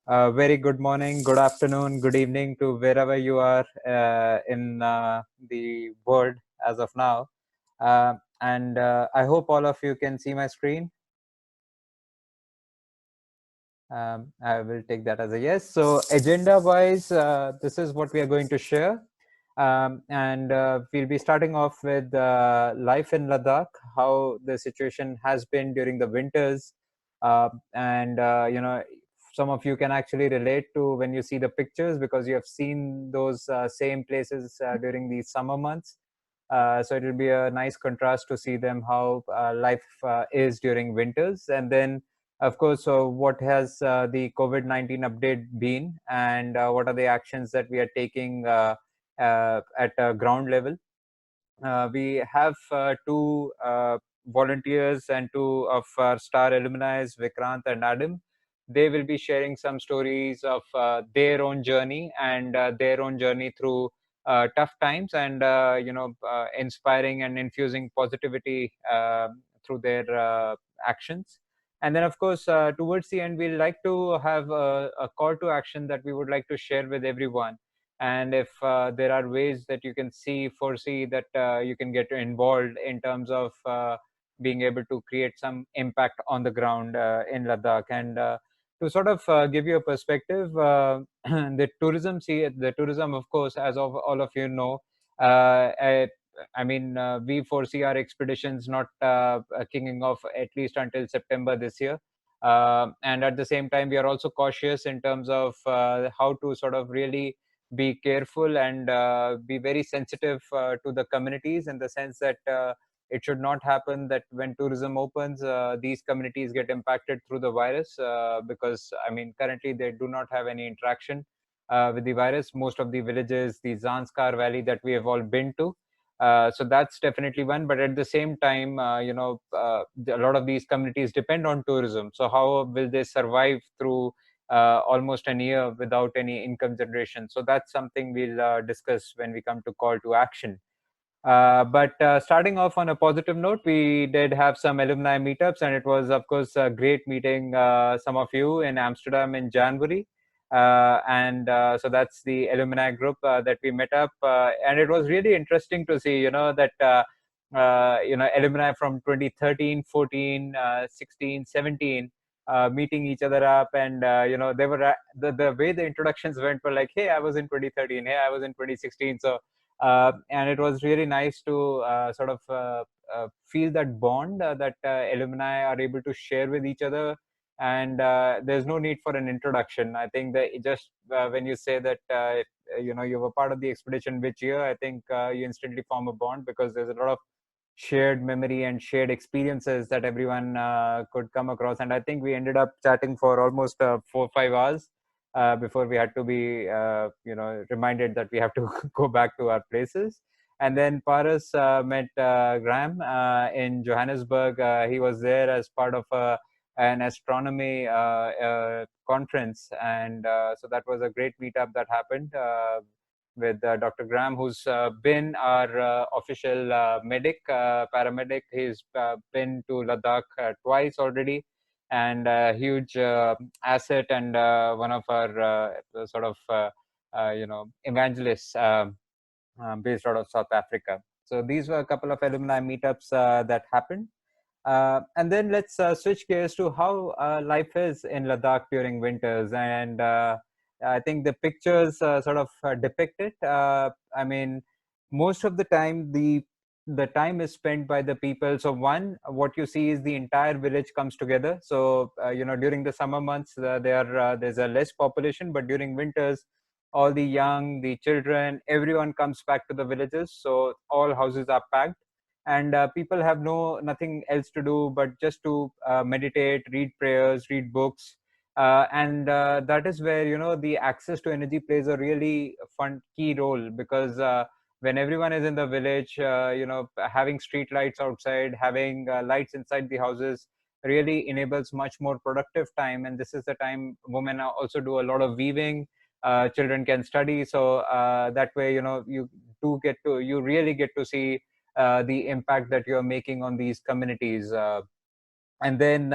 Very good morning, good afternoon, good evening to wherever you are in the world as of now. And I hope all of you can see my screen. I will take that as a yes. So agenda wise, this is what we are going to share. And we'll be starting off with life in Ladakh, how the situation has been during the winters. And some of you can actually relate to when you see the pictures because you have seen those same places during these summer months. So it will be a nice contrast to see them how life is during winters. And then of course, so what has the COVID-19 update been, and what are the actions that we are taking at ground level? We have two volunteers and two of our star alumni, Vikrant and Adam. They will be sharing some stories of their own journey and their own journey through tough times, and inspiring and infusing positivity through their actions. And then, of course, towards the end, we'd like to have a call to action that we would like to share with everyone. And if there are ways that you can foresee that you can get involved in terms of being able to create some impact on the ground in Ladakh. And to sort of give you a perspective, the tourism, of course, as of all of you know, we foresee our expeditions not kicking off at least until September this year. And at the same time, we are also cautious in terms of how to sort of really be careful and be very sensitive to the communities, in the sense that it should not happen that when tourism opens, these communities get impacted through the virus, because I mean currently they do not have any interaction with the virus. Most of the villages, the Zanskar Valley that we have all been to. So that's definitely one. But at the same time, a lot of these communities depend on tourism. So how will they survive through almost a year without any income generation? So that's something we'll discuss when we come to call to action. But starting off on a positive note, we did have some alumni meetups, and it was, of course, great meeting some of you in Amsterdam in January. And so that's the alumni group that we met up, and it was really interesting to see, that alumni from 2013, 14, 16, 17 meeting each other up, and they were the way the introductions went were like, hey, I was in 2013, hey, I was in 2016. So and it was really nice to sort of feel that bond that alumni are able to share with each other. And there's no need for an introduction. I think that just when you say that you were part of the expedition which year, I think you instantly form a bond, because there's a lot of shared memory and shared experiences that everyone could come across. And I think we ended up chatting for almost 4 or 5 hours before we had to be reminded that we have to go back to our places. And then Paris met Graham in Johannesburg. He was there as part of an astronomy conference, and so that was a great meetup that happened with Dr. Graham, who's been our official paramedic. He's been to Ladakh twice already, and a huge asset, and one of our sort of evangelists based out of South Africa. So these were a couple of alumni meetups that happened. And then let's switch gears to how life is in Ladakh during winters. And I think the pictures sort of depict it. I mean, most of the time, the time is spent by the people. So one, what you see is the entire village comes together. So during the summer months, there's a less population, but during winters, all the young, the children, everyone comes back to the villages. So all houses are packed, and people have nothing else to do but just to meditate, read prayers, read books. And that is where the access to energy plays a really fun key role, because when everyone is in the village, having street lights outside, having lights inside the houses really enables much more productive time. And this is the time women also do a lot of weaving. Children can study, so that way you really get to see the impact that you're making on these communities. And then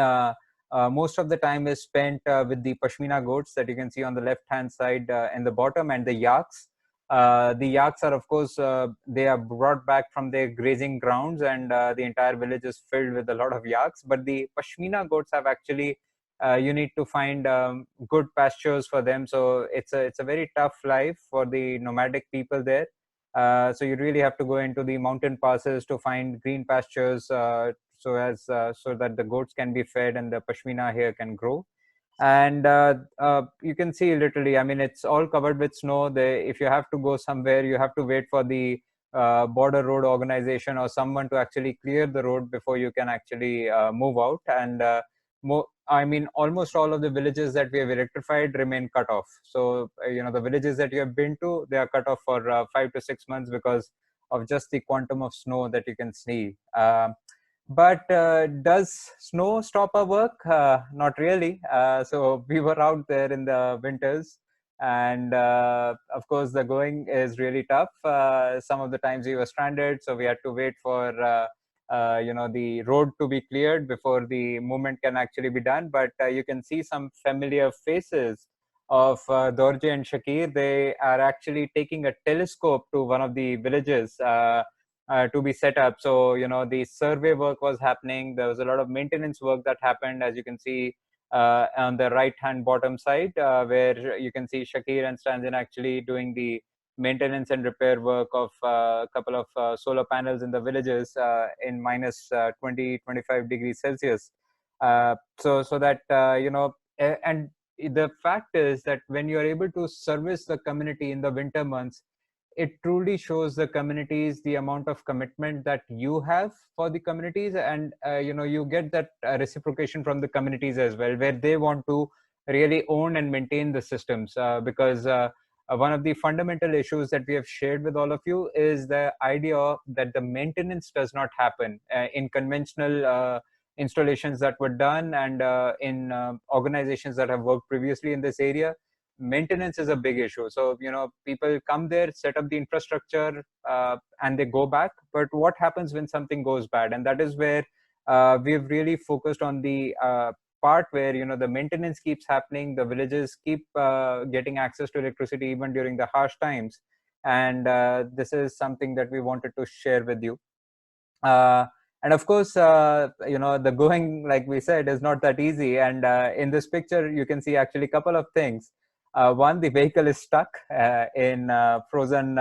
most of the time is spent with the Pashmina goats that you can see on the left hand side in the bottom, and the yaks. The yaks are, of course, they are brought back from their grazing grounds, and the entire village is filled with a lot of yaks. But the Pashmina goats have actually, you need to find good pastures for them. So it's a very tough life for the nomadic people there. So you really have to go into the mountain passes to find green pastures, so that the goats can be fed and the Pashmina here can grow. And you can see, literally, I mean, it's all covered with snow. If you have to go somewhere, you have to wait for the border road organization or someone to actually clear the road before you can actually move out. And I mean, almost all of the villages that we have electrified remain cut off. So the villages that you have been to, they are cut off for 5 to 6 months because of just the quantum of snow that you can see. But does snow stop our work? Not really. So we were out there in the winters, and of course the going is really tough. Some of the times we were stranded, so we had to wait for the road to be cleared before the movement can actually be done. But you can see some familiar faces of Dorje and Shakir. They are actually taking a telescope to one of the villages to be set up. So, the survey work was happening. There was a lot of maintenance work that happened, as you can see on the right hand bottom side, where you can see Shakir and Stanzin actually doing the maintenance and repair work of a couple of solar panels in the villages in minus 20, 25 degrees Celsius. So that, and the fact is that when you are able to service the community in the winter months, it truly shows the communities the amount of commitment that you have for the communities. And you get that reciprocation from the communities as well, where they want to really own and maintain the systems, because one of the fundamental issues that we have shared with all of you is the idea that the maintenance does not happen in conventional installations that were done, and in organizations that have worked previously in this area. Maintenance is a big issue. So people come there, set up the infrastructure, and they go back. But what happens when something goes bad? And that is where we've really focused on the part where the maintenance keeps happening, the villages keep getting access to electricity even during the harsh times. And this is something that we wanted to share with you. uh, and of course, the going, like we said, is not that easy. And in this picture you can see actually a couple of things. One, the vehicle is stuck in frozen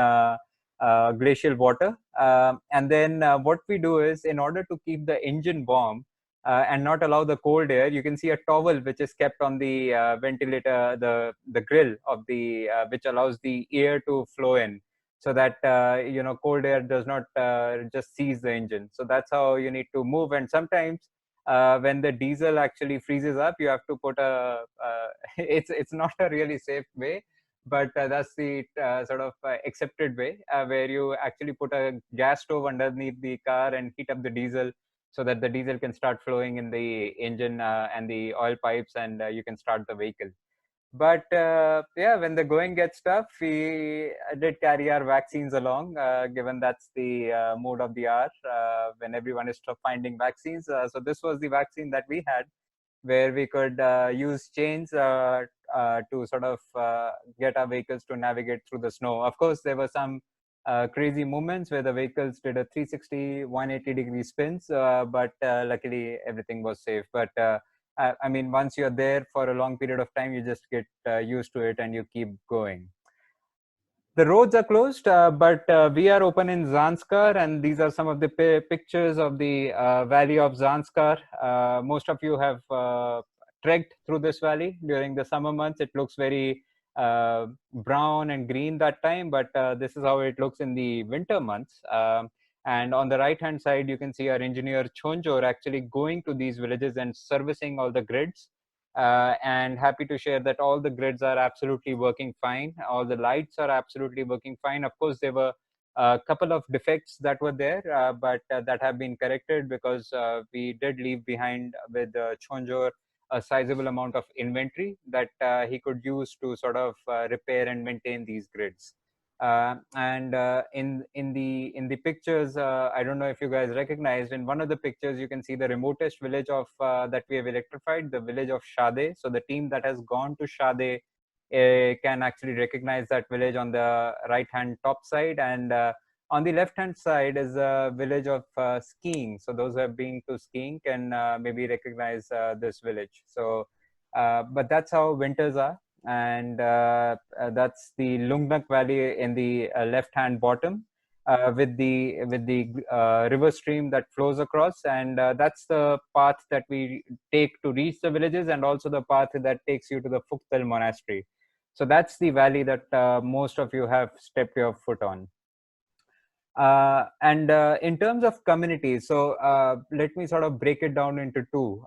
glacial water. And then what we do is, in order to keep the engine warm and not allow the cold air, you can see a towel which is kept on the ventilator, the grill of the which allows the air to flow in, so that cold air does not just seize the engine. So that's how you need to move. And sometimes when the diesel actually freezes up, you have to put a it's not a really safe way, but that's the sort of accepted way, where you actually put a gas stove underneath the car and heat up the diesel, so that the diesel can start flowing in the engine and the oil pipes, and you can start the vehicle. But yeah, when the going gets tough, we did carry our vaccines along, given that's the mood of the hour, when everyone is finding vaccines. So this was the vaccine that we had, where we could use chains to sort of get our vehicles to navigate through the snow. Of course, there were some crazy moments where the vehicles did a 360, 180-degree spins, but luckily everything was safe. But I mean, once you're there for a long period of time, you just get used to it and you keep going. The roads are closed, but we are open in Zanskar, and these are some of the pictures of the valley of Zanskar. Most of you have trekked through this valley during the summer months. It looks very brown and green that time, but this is how it looks in the winter months. And on the right hand side, you can see our engineer Chonjor actually going to these villages and servicing all the grids. And happy to share that all the grids are absolutely working fine. All the lights are absolutely working fine. Of course, there were a couple of defects that were there, but that have been corrected, because we did leave behind with Chonjor a sizable amount of inventory that he could use to sort of repair and maintain these grids. And in the pictures, I don't know if you guys recognized, in one of the pictures you can see the remotest village of that we have electrified, the village of Shade. So the team that has gone to Shade can actually recognize that village on the right hand top side, and on the left hand side is a village of skiing. So those who have been to skiing can maybe recognize this village. So but that's how winters are. And that's the Lungnak Valley in the left hand bottom, with the river stream that flows across, and that's the path that we take to reach the villages, and also the path that takes you to the Fuktal monastery. So that's the valley that most of you have stepped your foot on. And in terms of communities, so let me sort of break it down into two.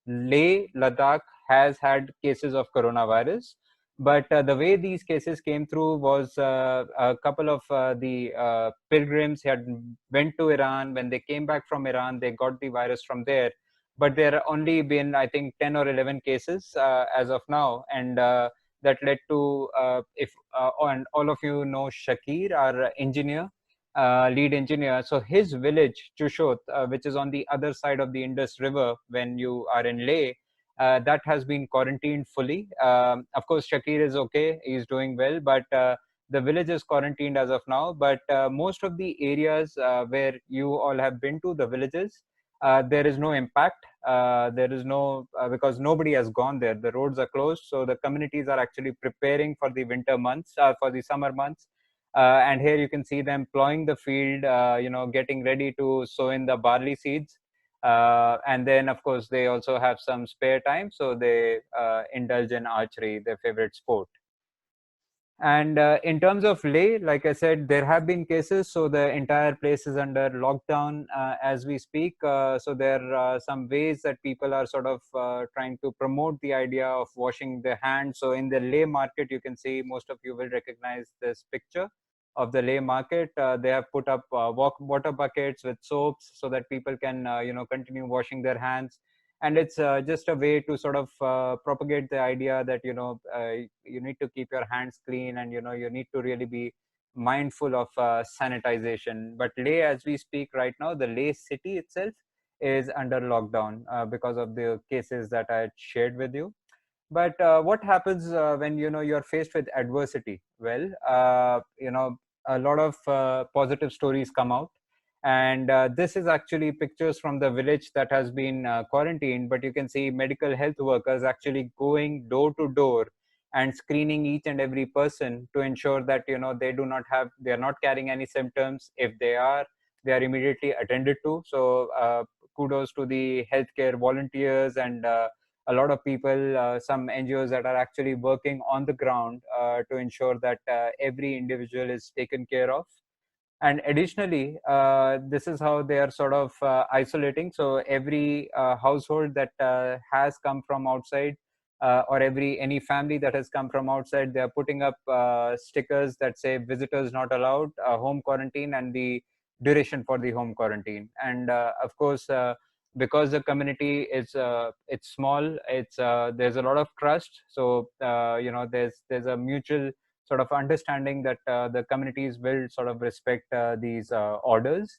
Leh, Ladakh has had cases of coronavirus, but the way these cases came through was a couple of the pilgrims had went to Iran. When they came back from Iran, they got the virus from there. But there are only been, I think, 10 or 11 cases as of now, and that led to if and all of you know Shakir, our engineer, lead engineer. So his village Chushot, which is on the other side of the Indus River when you are in Leh, that has been quarantined fully. Of course, Shakir is okay; he's doing well, but the village is quarantined as of now. But most of the areas where you all have been to, the villages, there is no impact. There is no because nobody has gone there. The roads are closed, so the communities are actually preparing for the winter months, for the summer months. And here you can see them plowing the field, getting ready to sow in the barley seeds. And then, of course, they also have some spare time, so they indulge in archery, their favorite sport. And in terms of Leh, like I said, there have been cases, so the entire place is under lockdown as we speak. So there are some ways that people are sort of trying to promote the idea of washing their hands. So in the Leh market, you can see, most of you will recognize this picture of the Leh market. They have put up water buckets with soaps so that people can, continue washing their hands. And it's just a way to sort of propagate the idea that you need to keep your hands clean, and you need to really be mindful of sanitization. But Leh, as we speak right now, the Leh city itself is under lockdown because of the cases that I had shared with you. But what happens when you're faced with adversity? Well, a lot of positive stories come out, and this is actually pictures from the village that has been quarantined. But you can see medical health workers actually going door to door and screening each and every person to ensure that they are not carrying any symptoms. If they are immediately attended to. So kudos to the healthcare volunteers and a lot of people, some NGOs that are actually working on the ground to ensure that every individual is taken care of. And additionally, this is how they are sort of isolating. So every household that has come from outside, or any family that has come from outside, they are putting up stickers that say visitors not allowed, home quarantine, and the duration for the home quarantine. And of course, because the community is it's small, it's there's a lot of trust. So there's a mutual sort of understanding that the communities will sort of respect these orders.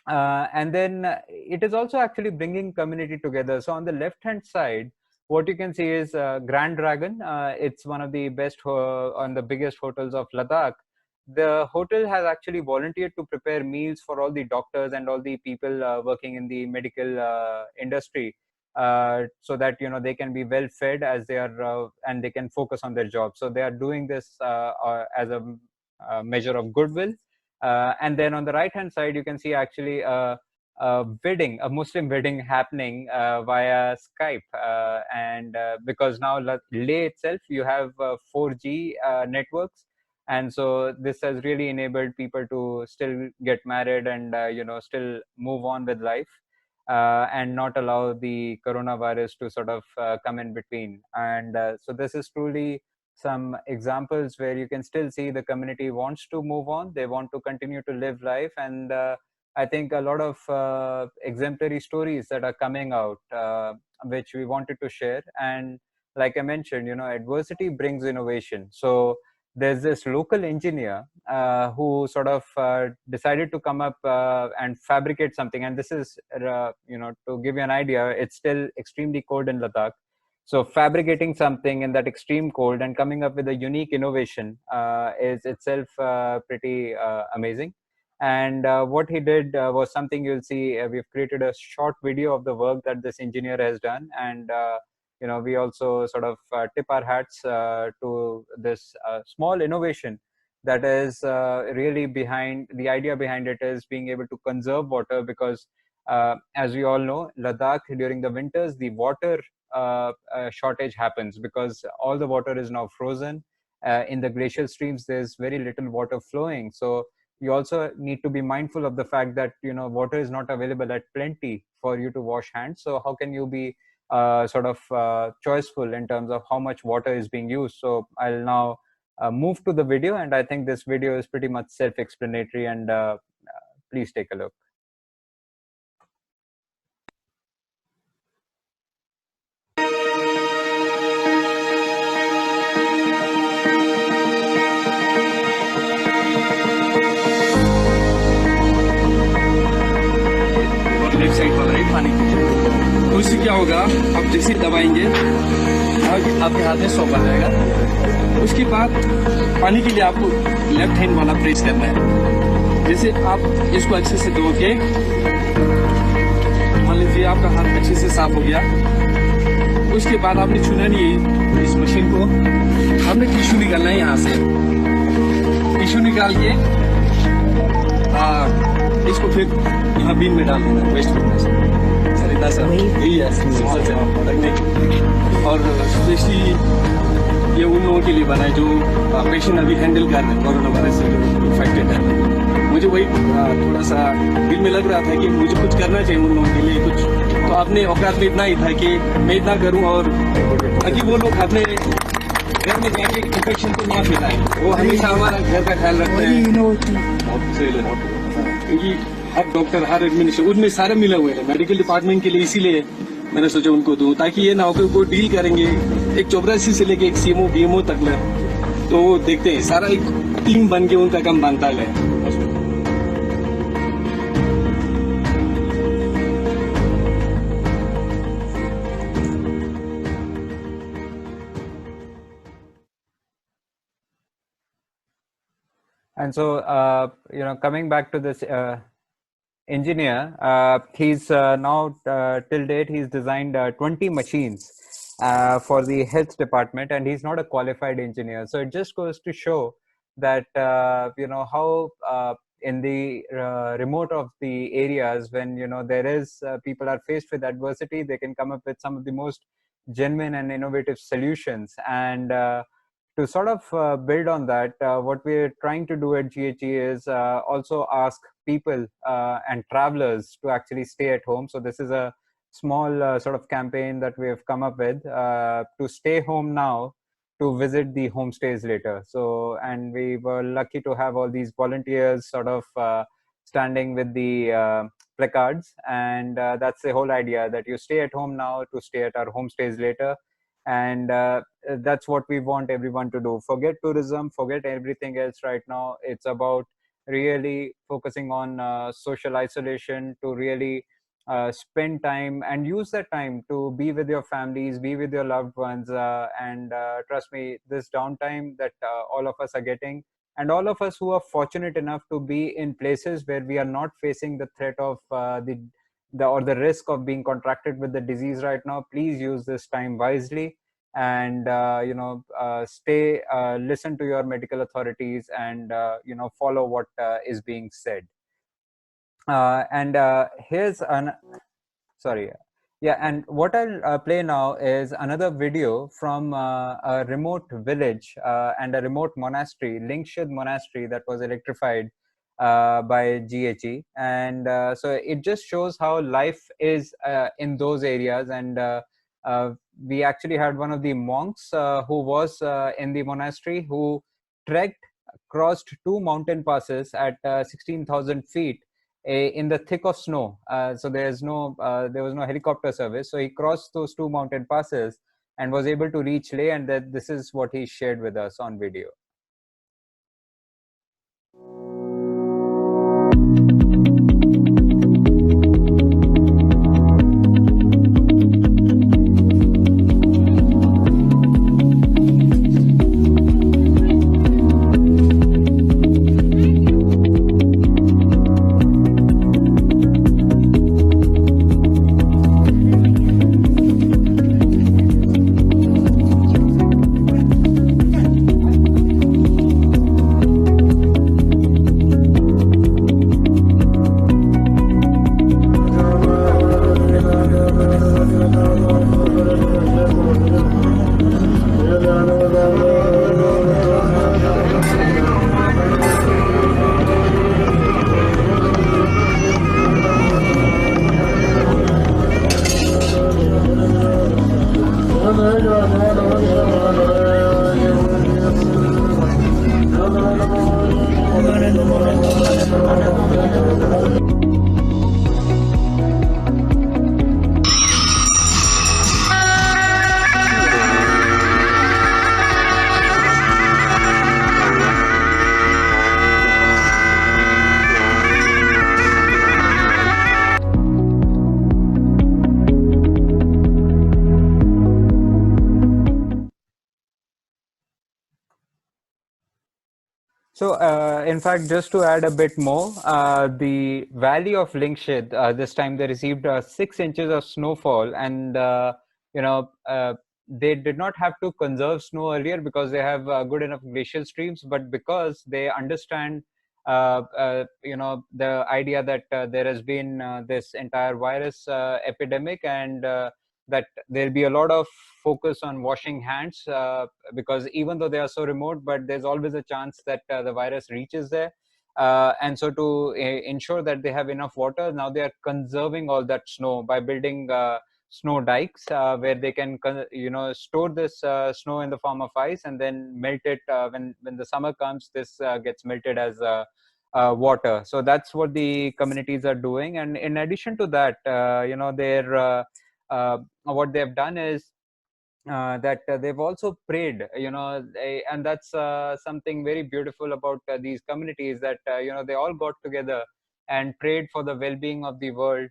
And then it is also actually bringing community together. So on the left hand side, what you can see is Grand Dragon. It's one of the best on the biggest hotels of Ladakh. The hotel has actually volunteered to prepare meals for all the doctors and all the people working in the medical industry, so that they can be well fed as they are, and they can focus on their job. So they are doing this as a measure of goodwill. And then on the right hand side, you can see actually a wedding, a Muslim wedding happening via Skype. And because now Leh itself, you have 4G networks. And so this has really enabled people to still get married and, still move on with life, and not allow the coronavirus to sort of come in between. And so this is truly some examples where you can still see the community wants to move on. They want to continue to live life. And I think a lot of exemplary stories that are coming out, which we wanted to share. And like I mentioned, adversity brings innovation. So there's this local engineer who sort of decided to come up and fabricate something. And this is, to give you an idea, it's still extremely cold in Ladakh. So fabricating something in that extreme cold and coming up with a unique innovation is itself pretty amazing. And what he did was something you'll see. We've created a short video of the work that this engineer has done, and we also sort of tip our hats to this small innovation that is really behind the idea behind it is being able to conserve water, because as we all know, Ladakh during the winters, the water shortage happens because all the water is now frozen. In the glacial streams, there's very little water flowing. So you also need to be mindful of the fact that water is not available at plenty for you to wash hands. So how can you be sort of choiceful in terms of how much water is being used? So I'll now move to the video, and I think this video is pretty much self-explanatory, and please take a look. Left side वाला है पानी तो उससे क्या होगा, आप जैसे दबाएंगे आपके हाथ में सॉक आ जाएगा। उसके बाद पानी के लिए आपको लेफ्ट हैंड वाला प्रेस करना है। जैसे आप इसको अच्छे से धो के, मान लीजिए आपका हाथ अच्छे से साफ हो गया, उसके बाद आपने छूना नहीं है इस मशीन को, हमने टिश्यू निकालना है। यहाँ से टिश्यू निकाल के इसको फिर यहाँ बीन में डाल देना, वेस्ट करना सर, इतना सर यही है सिंपल से टेक्निक। और स्पेशली ये उन लोगों के लिए बना है जो पेशेंट अभी हैंडल कर रहे हैं कोरोना वायरस से जो इन्फेक्टेड है। मुझे वही थोड़ा सा दिल में लग रहा था कि मुझे कुछ करना चाहिए उन लोगों के लिए कुछ, तो अपने औकात में इतना ही था कि मैं इतना करूँ, और ताकि वो लोग अपने घर में जाके इन्फेक्शन को ना फैलाएं। वो हमेशा हमारा घर का ख्याल रखते हैं, क्योंकि हर डॉक्टर हर एडमिनिस्ट्रेशन उनमें सारे मिले हुए हैं मेडिकल डिपार्टमेंट के लिए, इसीलिए मैंने सोचा उनको दूं, ताकि ये ना हो कि वो डील करेंगे एक 84 से लेके एक सीएमओ बीएमओ तक ले, तो वो देखते हैं सारा एक टीम बन के उनका काम बनता है। And so, coming back to this engineer, he's now till date he's designed 20 machines for the health department, and he's not a qualified engineer. So it just goes to show that how in the remote of the areas, when there is people are faced with adversity, they can come up with some of the most genuine and innovative solutions. And to sort of build on that, what we're trying to do at GHE is also ask people and travelers to actually stay at home. So this is a small sort of campaign that we have come up with to stay home now, to visit the homestays later. So, and we were lucky to have all these volunteers sort of standing with the placards, and that's the whole idea, that you stay at home now to stay at our homestays later. And that's what we want everyone to do. Forget tourism, forget everything else right now. It's about really focusing on social isolation, to really spend time and use that time to be with your families, be with your loved ones. And trust me, this downtime that all of us are getting, and all of us who are fortunate enough to be in places where we are not facing the threat of the risk of being contracted with the disease right now, please use this time wisely, and stay, listen to your medical authorities, and follow what is being said. And here's an sorry yeah, and what I'll play now is another video from a remote village and a remote monastery, Lingshid monastery, that was electrified by GHE. And so it just shows how life is in those areas. And we actually had one of the monks who was in the monastery, who trekked, crossed 2 mountain passes at 16,000 feet in the thick of snow. So there was no helicopter service. So he crossed those 2 mountain passes and was able to reach Leh, and that this is what he shared with us on video. So, in fact, just to add a bit more, the valley of Lingshid, this time they received 6 inches of snowfall, and you know they did not have to conserve snow earlier because they have good enough glacial streams, but because they understand, the idea that there has been this entire virus epidemic, and that there'll be a lot of focus on washing hands, because even though they are so remote, but there's always a chance that the virus reaches there. And so to ensure that they have enough water, now they are conserving all that snow by building snow dikes, where they can store this snow in the form of ice and then melt it when the summer comes. This gets melted as water. So that's what the communities are doing. And in addition to that, they're what they've done is that they've also prayed, and that's something very beautiful about these communities, that they all got together and prayed for the well-being of the world,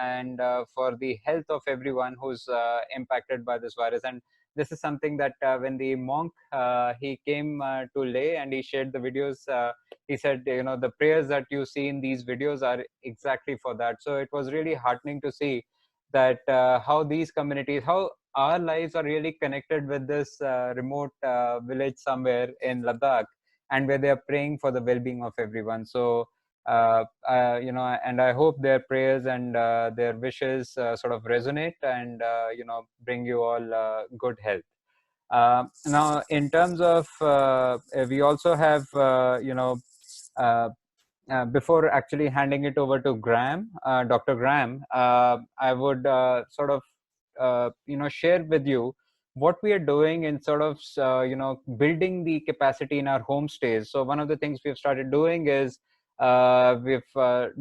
and for the health of everyone who's impacted by this virus. And this is something that when the monk he came to Leh and he shared the videos, he said, the prayers that you see in these videos are exactly for that. So it was really heartening to see that how these communities, how our lives are really connected with this remote village somewhere in Ladakh, and where they are praying for the well-being of everyone. So, and I hope their prayers and their wishes sort of resonate, and bring you all good health. Now, in terms of, we also have, uh, before actually handing it over to Graham, Dr. Graham, I would sort of, share with you what we are doing in sort of, building the capacity in our homestays. So one of the things we've started doing is we've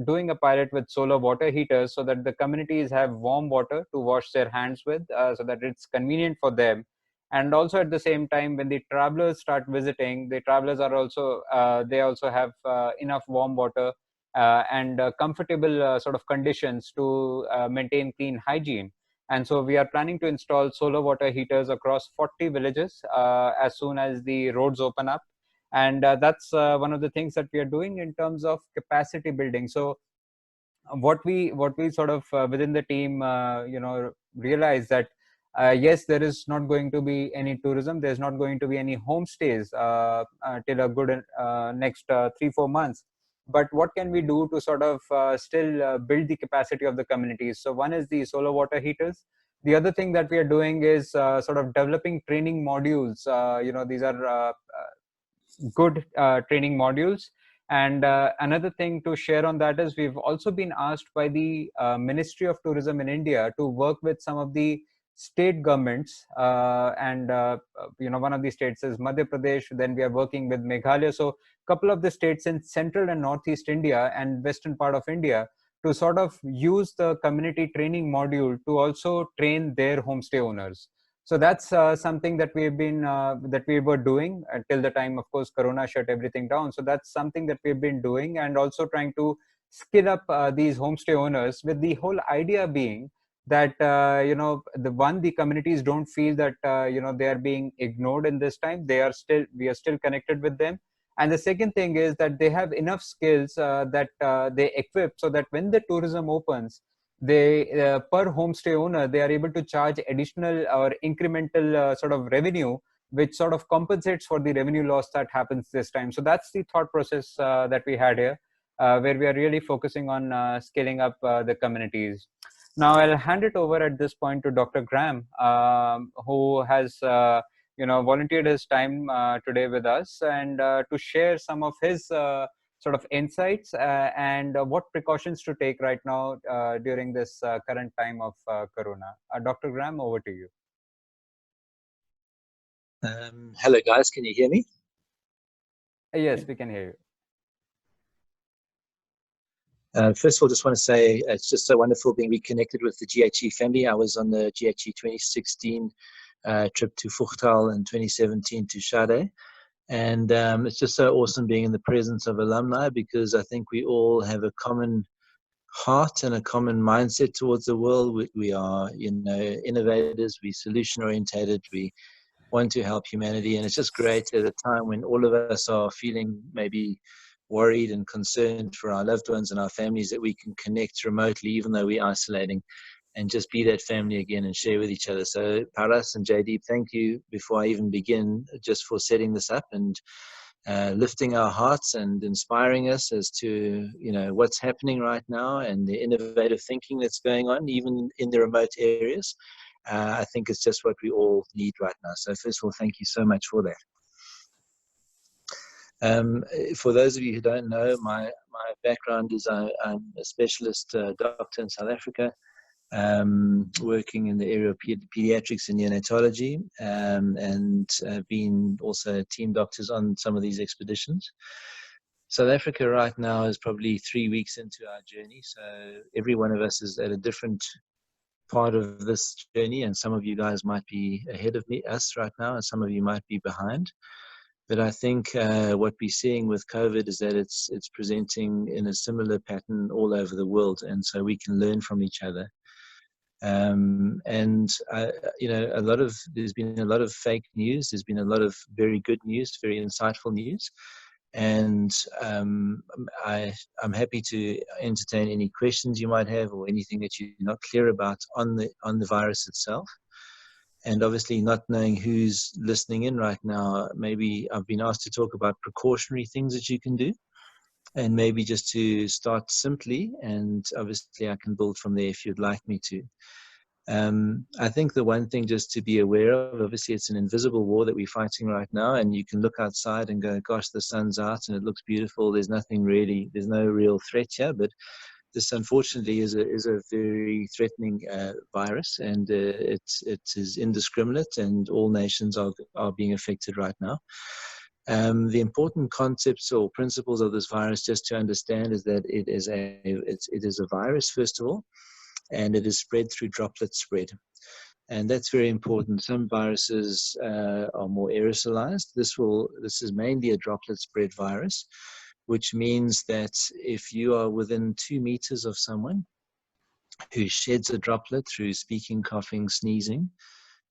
doing a pilot with solar water heaters, so that the communities have warm water to wash their hands with, so that it's convenient for them. And also at the same time, when the travelers start visiting, the travelers are also they also have enough warm water and comfortable sort of conditions to maintain clean hygiene. And so we are planning to install solar water heaters across 40 villages as soon as the roads open up. And that's one of the things that we are doing in terms of capacity building. So what we sort of within the team realize that yes, there is not going to be any tourism, there's not going to be any homestays till a good next 3-4 months. But what can we do to sort of still build the capacity of the communities? So one is the solar water heaters. The other thing that we are doing is sort of developing training modules. These are good training modules. And another thing to share on that is we've also been asked by the Ministry of Tourism in India to work with some of the state governments. And one of the states is Madhya Pradesh. Then we are working with Meghalaya. So a couple of the states in central and northeast India and western part of India, to sort of use the community training module to also train their homestay owners. So that's something that we've been that we were doing until the time, of course, Corona shut everything down. So that's something that we've been doing, and also trying to skill up these homestay owners, with the whole idea being that the communities don't feel that they are being ignored in this time. We are still connected with them. And the second thing is that they have enough skills that they equip, so that when the tourism opens, they per homestay owner, they are able to charge additional or incremental sort of revenue, which sort of compensates for the revenue loss that happens this time. So that's the thought process that we had here, where we are really focusing on scaling up the communities. Now I'll hand it over at this point to Dr. Graham, who has volunteered his time today with us, and to share some of his sort of insights and what precautions to take right now during this current time of Corona. Dr. Graham, over to you. Hello, guys. Can you hear me? Yes, we can hear you. First of all, just want to say it's just so wonderful being reconnected with the GHE family. I was on the GHE 2016 trip to Fuchtal and 2017 to Sade. And it's just so awesome being in the presence of alumni, because I think we all have a common heart and a common mindset towards the world. We are, innovators, we're solution orientated, we want to help humanity. And it's just great at a time when all of us are feeling maybe worried and concerned for our loved ones and our families, that we can connect remotely, even though we're isolating, and just be that family again and share with each other. So Paras and Jaydeep, thank you before I even begin, just for setting this up and lifting our hearts and inspiring us as to, you know, what's happening right now and the innovative thinking that's going on, even in the remote areas. I think it's just what we all need right now. So first of all, thank you so much for that. For those of you who don't know, my background is I'm a specialist doctor in South Africa, working in the area of pediatrics and neonatology, and been also team doctors on some of these expeditions. South Africa right now is probably 3 weeks into our journey, so every one of us is at a different part of this journey, and some of you guys might be ahead of us right now, and some of you might be behind. But I think what we're seeing with COVID is that it's presenting in a similar pattern all over the world, and so we can learn from each other. You know, there's been a lot of fake news. There's been a lot of very good news, very insightful news, and I'm happy to entertain any questions you might have or anything that you're not clear about on the virus itself. And obviously, not knowing who's listening in right now, maybe I've been asked to talk about precautionary things that you can do, and maybe just to start simply, and obviously I can build from there if you'd like me to. I think the one thing just to be aware of, obviously it's an invisible war that we're fighting right now, and you can look outside and go, gosh, the sun's out and it looks beautiful. There's no real threat here, but this unfortunately is a very threatening virus, and it is indiscriminate, and all nations are being affected right now. The important concepts or principles of this virus, just to understand, is that it is a virus, first of all, and it is spread through droplet spread. And that's very important. Some viruses are more aerosolized. This is mainly a droplet spread virus, which means that if you are within 2 meters of someone who sheds a droplet through speaking, coughing, sneezing,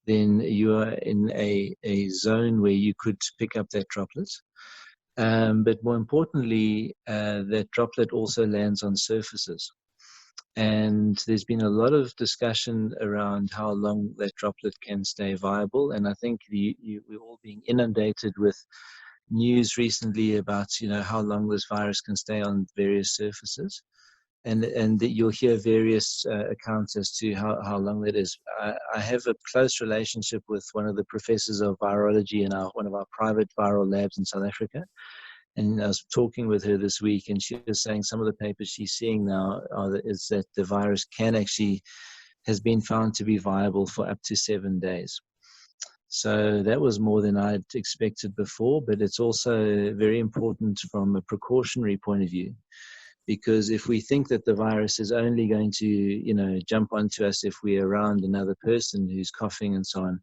then you are in a zone where you could pick up that droplet. But more importantly, that droplet also lands on surfaces. And there's been a lot of discussion around how long that droplet can stay viable. And I think we're all being inundated with news recently about, you know, how long this virus can stay on various surfaces. And you'll hear various accounts as to how long that is. I have a close relationship with one of the professors of virology in one of our private viral labs in South Africa. And I was talking with her this week, and she was saying some of the papers she's seeing now is that the virus has been found to be viable for up to 7 days. So that was more than I'd expected before, but it's also very important from a precautionary point of view, because if we think that the virus is only going to, you know, jump onto us if we're around another person who's coughing and so on,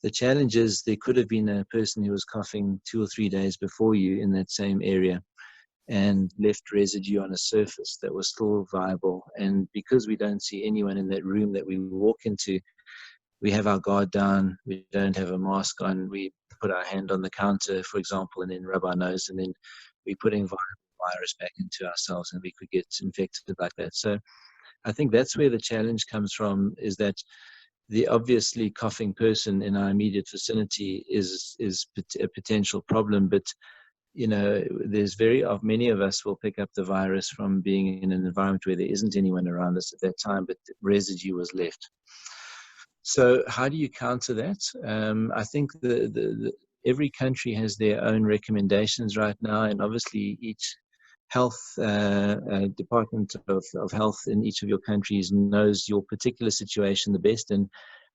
the challenge is there could have been a person who was coughing 2 or 3 days before you in that same area and left residue on a surface that was still viable. And because we don't see anyone in that room that we walk into, we have our guard down, we don't have a mask on, we put our hand on the counter, for example, and then rub our nose, and then we're putting virus back into ourselves, and we could get infected like that. So I think that's where the challenge comes from, is that the obviously coughing person in our immediate vicinity is a potential problem, but you know, there's many of us will pick up the virus from being in an environment where there isn't anyone around us at that time, but residue was left. So how do you counter that? I think every country has their own recommendations right now, and obviously each health department of health in each of your countries knows your particular situation the best. And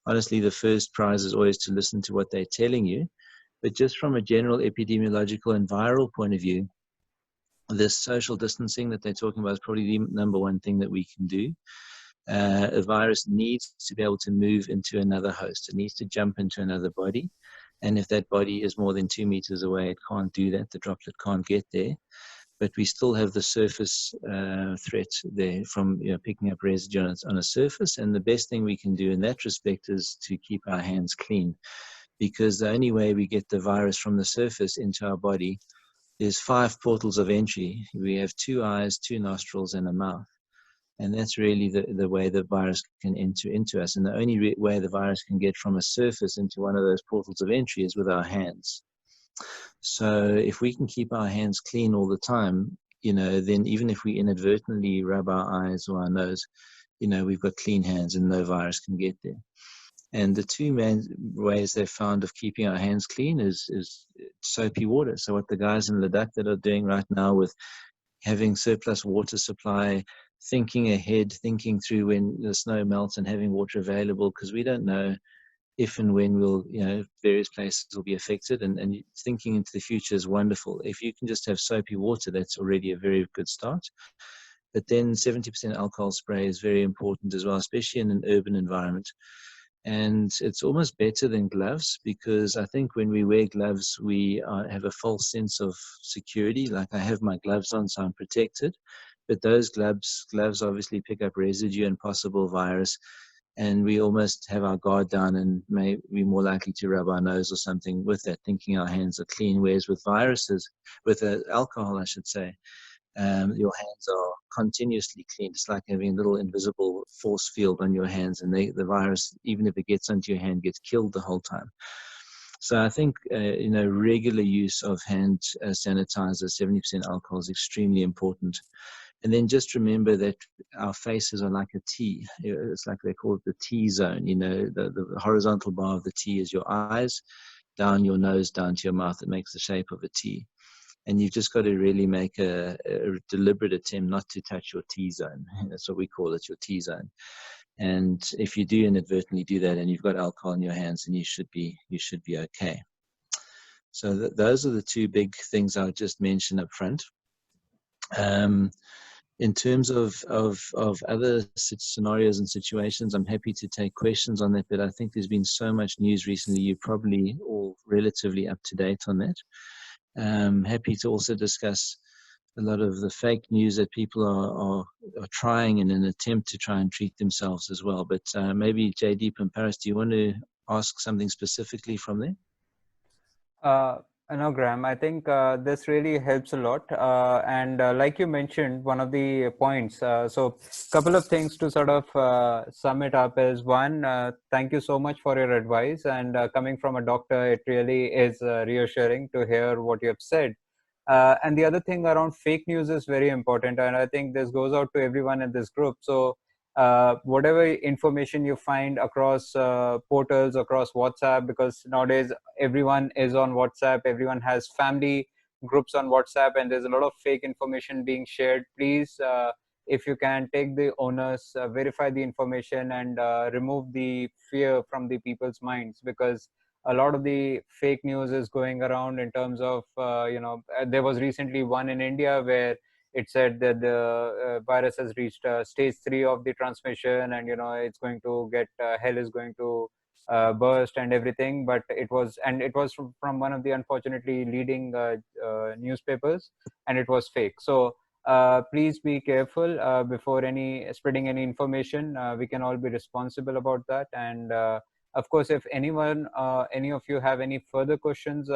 honestly, the first prize is always to listen to what they're telling you. But just from a general epidemiological and viral point of view, this social distancing that they're talking about is probably the number one thing that we can do. A virus needs to be able to move into another host. It needs to jump into another body. And if that body is more than 2 meters away, it can't do that. The droplet can't get there. But we still have the surface threat there from, you know, picking up residue on a surface. And the best thing we can do in that respect is to keep our hands clean. because the only way we get the virus from the surface into our body is 5 portals of entry. We have 2 eyes, 2 nostrils, and a mouth. And that's really the way the virus can enter into us. And the only way the virus can get from a surface into one of those portals of entry is with our hands. So if we can keep our hands clean all the time, then even if we inadvertently rub our eyes or our nose, we've got clean hands and no virus can get there. And the 2 main ways they've found of keeping our hands clean is soapy water. So what the guys in Ladakh that are doing right now with having surplus water supply, thinking ahead, thinking through when the snow melts and having water available, because we don't know if and when various places will be affected, and thinking into the future is wonderful. If you can just have soapy water, that's already a very good start. But then 70% alcohol spray is very important as well, especially in an urban environment. And it's almost better than gloves, because I think when we wear gloves, we have a false sense of security. Like, I have my gloves on, so I'm protected. But those gloves obviously pick up residue and possible virus, and we almost have our guard down and may be more likely to rub our nose or something with that, thinking our hands are clean. Whereas with viruses, with alcohol, I should say, your hands are continuously clean. It's like having a little invisible force field on your hands, and the virus, even if it gets onto your hand, gets killed the whole time. So I think regular use of hand sanitizer, 70% alcohol, is extremely important. And then just remember that our faces are like a T. It's like they call it the T zone. The horizontal bar of the T is your eyes, down your nose, down to your mouth. It makes the shape of a T. And you've just got to really make a deliberate attempt not to touch your T zone. That's what we call it, your T zone. And if you do inadvertently do that and you've got alcohol in your hands, then you should be okay. So those are the 2 big things I would just mention up front. In terms of other scenarios and situations, I'm happy to take questions on that, but I think there's been so much news recently, you're probably all relatively up to date on that. Happy to also discuss a lot of the fake news that people are trying in an attempt to try and treat themselves as well. But maybe Jaydeep and Paris, do you want to ask something specifically from there? No, Graham, I think this really helps a lot. And like you mentioned, one of the points, so a couple of things to sort of sum it up is, one, thank you so much for your advice. And coming from a doctor, it really is reassuring to hear what you have said. And the other thing around fake news is very important. And I think this goes out to everyone in this group. So whatever information you find across portals, across WhatsApp, because nowadays everyone is on WhatsApp, everyone has family groups on WhatsApp, and there's a lot of fake information being shared. Please, if you can, take the onus, verify the information, and remove the fear from the people's minds, because a lot of the fake news is going around in terms of, there was recently one in India where it said that the virus has reached stage 3 of the transmission, and it's going to get hell is going to burst and everything. But it was from one of the unfortunately leading newspapers, and it was fake. So please be careful before spreading any information. We can all be responsible about that. And of course, if any of you have any further questions,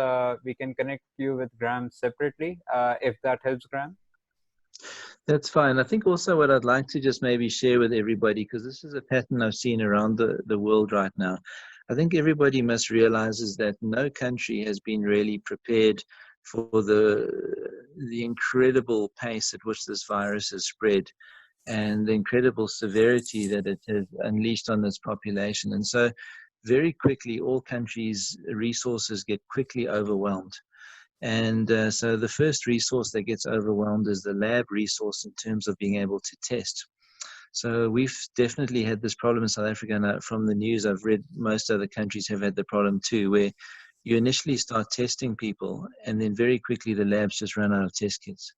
we can connect you with Graham separately, if that helps, Graham. That's fine. I think also what I'd like to just maybe share with everybody, because this is a pattern I've seen around the world right now. I think everybody must realize is that no country has been really prepared for the incredible pace at which this virus has spread and the incredible severity that it has unleashed on this population. And so very quickly, all countries' resources get quickly overwhelmed. And so the first resource that gets overwhelmed is the lab resource in terms of being able to test. So we've definitely had this problem in South Africa, and from the news I've read most other countries have had the problem too, where you initially start testing people and then very quickly the labs just run out of test kits.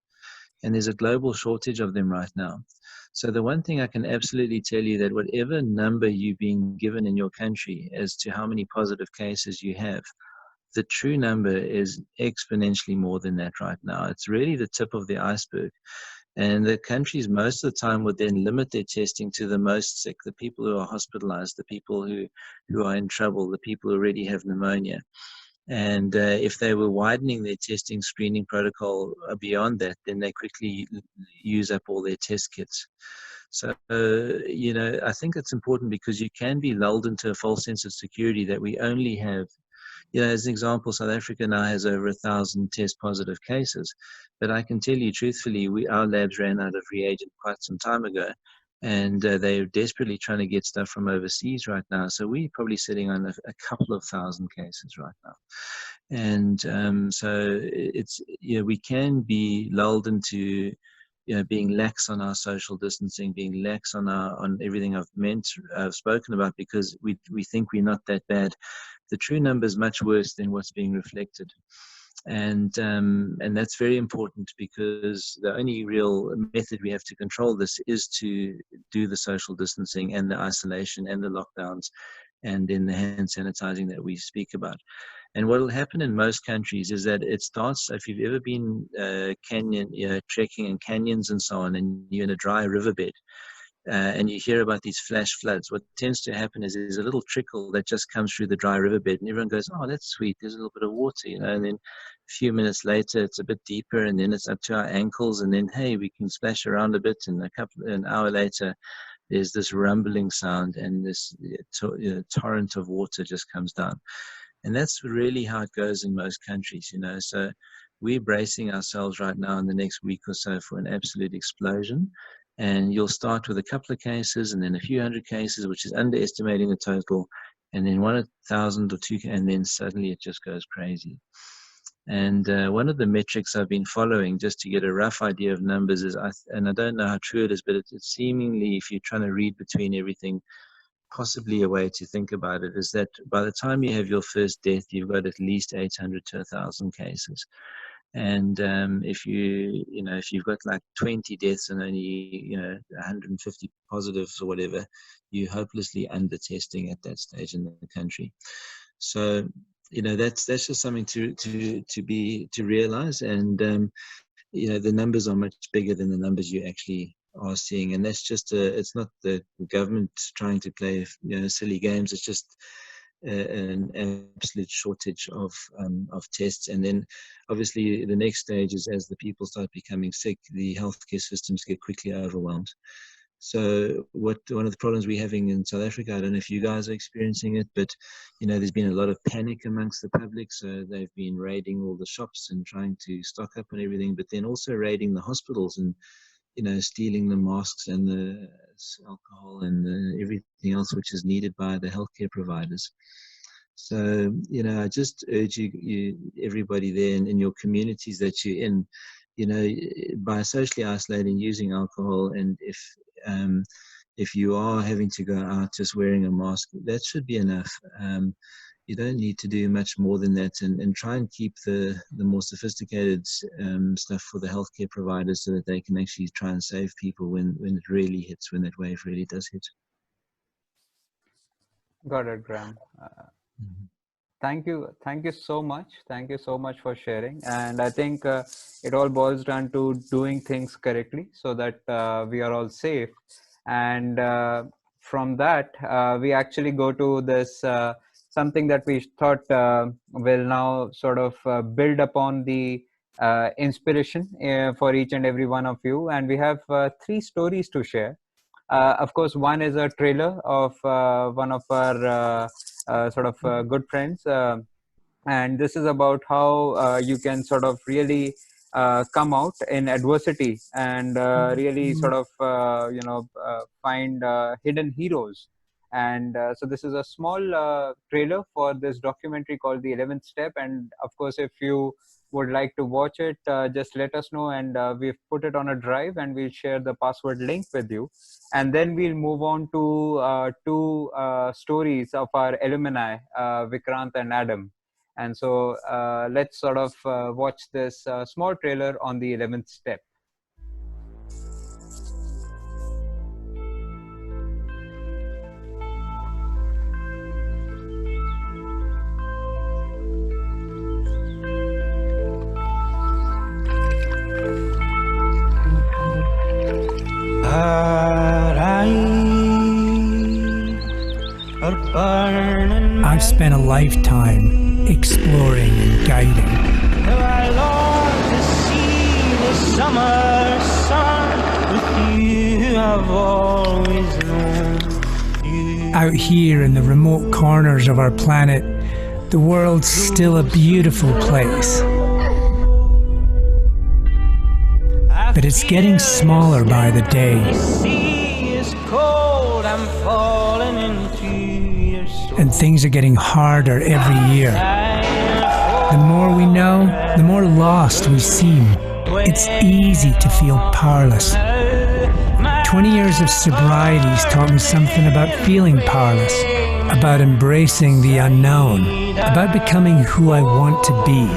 And there's a global shortage of them right now. So the one thing I can absolutely tell you, that whatever number you've been given in your country as to how many positive cases you have, the true number is exponentially more than that right now. It's really the tip of the iceberg. And the countries most of the time would then limit their testing to the most sick, the people who are hospitalized, the people who are in trouble, the people who already have pneumonia. And if they were widening their testing screening protocol beyond that, then they quickly use up all their test kits. So, I think it's important because you can be lulled into a false sense of security that we only have. As an example, South Africa now has over 1,000 test positive cases. But I can tell you truthfully, our labs ran out of reagent quite some time ago. And they're desperately trying to get stuff from overseas right now. So we're probably sitting on a couple of thousand cases right now. And so it's, we can be lulled into, being lax on our social distancing, being lax on everything I've spoken about, because we think we're not that bad. The true number is much worse than what's being reflected. And that's very important, because the only real method we have to control this is to do the social distancing and the isolation and the lockdowns and then the hand sanitizing that we speak about. And what will happen in most countries is that it starts, if you've ever been trekking in canyons and so on, and you're in a dry riverbed, and you hear about these flash floods, what tends to happen is there's a little trickle that just comes through the dry riverbed, and everyone goes, oh, that's sweet, there's a little bit of water, and then a few minutes later it's a bit deeper, and then it's up to our ankles, and then, hey, we can splash around a bit, and an hour later there's this rumbling sound, and this torrent of water just comes down. And that's really how it goes in most countries, So we're bracing ourselves right now in the next week or so for an absolute explosion. And you'll start with a couple of cases and then a few hundred cases, which is underestimating the total, and then 1,000 or 2, and then suddenly it just goes crazy. And one of the metrics I've been following, just to get a rough idea of numbers, is, and I don't know how true it is, but it's seemingly, if you're trying to read between everything, possibly a way to think about it is that by the time you have your first death, you've got at least 800 to 1,000 cases. And if you've got like 20 deaths and only 150 positives or whatever, you're hopelessly under testing at that stage in the country. So that's just something to realize. And the numbers are much bigger than the numbers you actually are seeing, and that's just it's not the government trying to play silly games. It's just an absolute shortage of tests. And then obviously the next stage is, as the people start becoming sick, the healthcare systems get quickly overwhelmed. So one of the problems we're having in South Africa, I don't know if you guys are experiencing it, but there's been a lot of panic amongst the public. So they've been raiding all the shops and trying to stock up on everything, but then also raiding the hospitals and stealing the masks and the alcohol and everything else which is needed by the healthcare providers. So, I just urge you everybody there in your communities that you're in, by socially isolating, using alcohol, and if you are having to go out just wearing a mask, that should be enough. You don't need to do much more than that, and try and keep the more sophisticated stuff for the healthcare providers so that they can actually try and save people when it really hits, when that wave really does hit. Got it, Graham. Thank you so much. Thank you so much for sharing. And I think it all boils down to doing things correctly so that we are all safe. And from that, we actually go to this something that we thought will now sort of build upon the inspiration for each and every one of you. And we have 3 stories to share. Of course, one is a trailer of one of our sort of good friends. And this is about how you can sort of really come out in adversity and really sort of, find hidden heroes. And so this is a small trailer for this documentary called The 11th Step. And of course, if you would like to watch it, just let us know, and we've put it on a drive, and we'll share the password link with you. And then we'll move on to 2 stories of our alumni, Vikrant and Adam. And so let's sort of watch this small trailer on The 11th Step. spent a lifetime exploring and guiding. I long to see the summer sun with you. I've always known you. Out here in the remote corners of our planet, the world's still a beautiful place. But it's getting smaller by the day. The sea is cold, I'm falling into your soul. And things are getting harder every year. The more we know, the more lost we seem. It's easy to feel powerless. 20 years of sobriety has taught me something about feeling powerless, about embracing the unknown, about becoming who I want to be.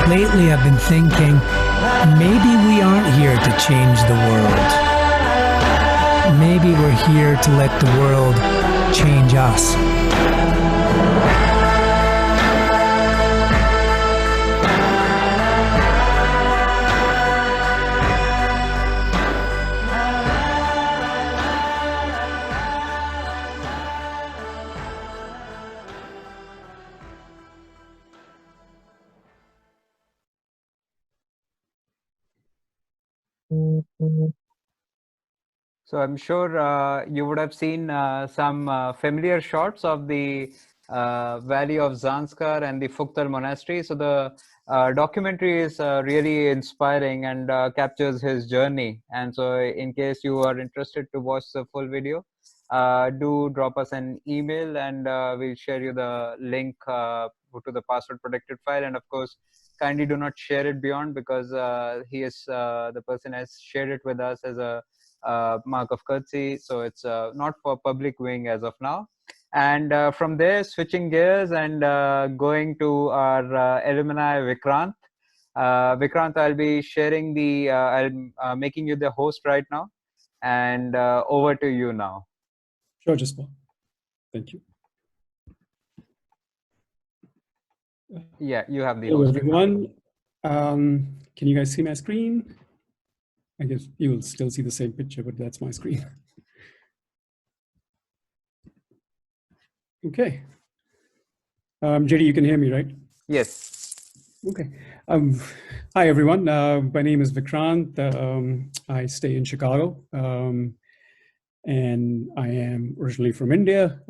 Lately, I've been thinking, maybe we aren't here to change the world. Maybe we're here to let the world change us. So I'm sure you would have seen some familiar shots of the valley of Zanskar and the Fukhtar monastery. So the documentary is really inspiring and captures his journey. And so in case you are interested to watch the full video, do drop us an email and we'll share you the link to the password protected file. And of course, kindly do not share it beyond, because the person has shared it with us as a mark of courtesy. So it's not for public viewing as of now. And from there, switching gears and going to our alumni Vikrant. Vikrant, I'll be sharing the, I'm making you the host right now. And over to you now. Sure, Jasper. Thank you. Yeah, you have the Hello, host. everyone. Can you guys see my screen? I guess you will still see the same picture, but that's my screen. Okay. JD, you can hear me, right? Yes. Okay. Hi, everyone. My name is Vikrant. I stay in Chicago, and I am originally from India,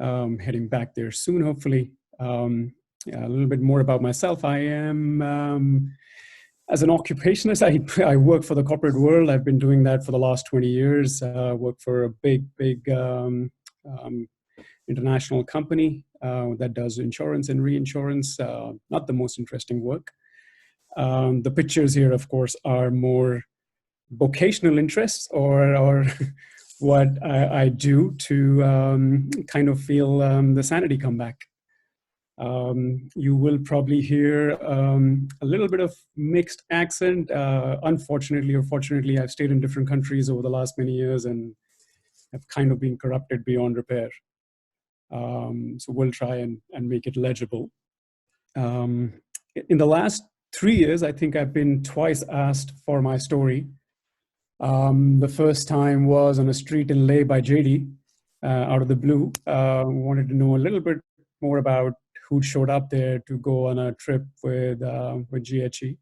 heading back there soon, hopefully. A little bit more about myself. I am, as an occupationist, I work for the corporate world. I've been doing that for the last 20 years. Work for a big international company that does insurance and reinsurance. Not the most interesting work. The pictures here, of course, are more vocational interests or what I do to kind of feel the sanity come back. You will probably hear a little bit of mixed accent. Unfortunately or fortunately, I've stayed in different countries over the last many years and have kind of been corrupted beyond repair. So we'll try and make it legible. In the last 3 years, I think I've been twice asked for my story. The first time was on a street in Leh by JD, out of the blue. Wanted to know a little bit more about who showed up there to go on a trip with GHE.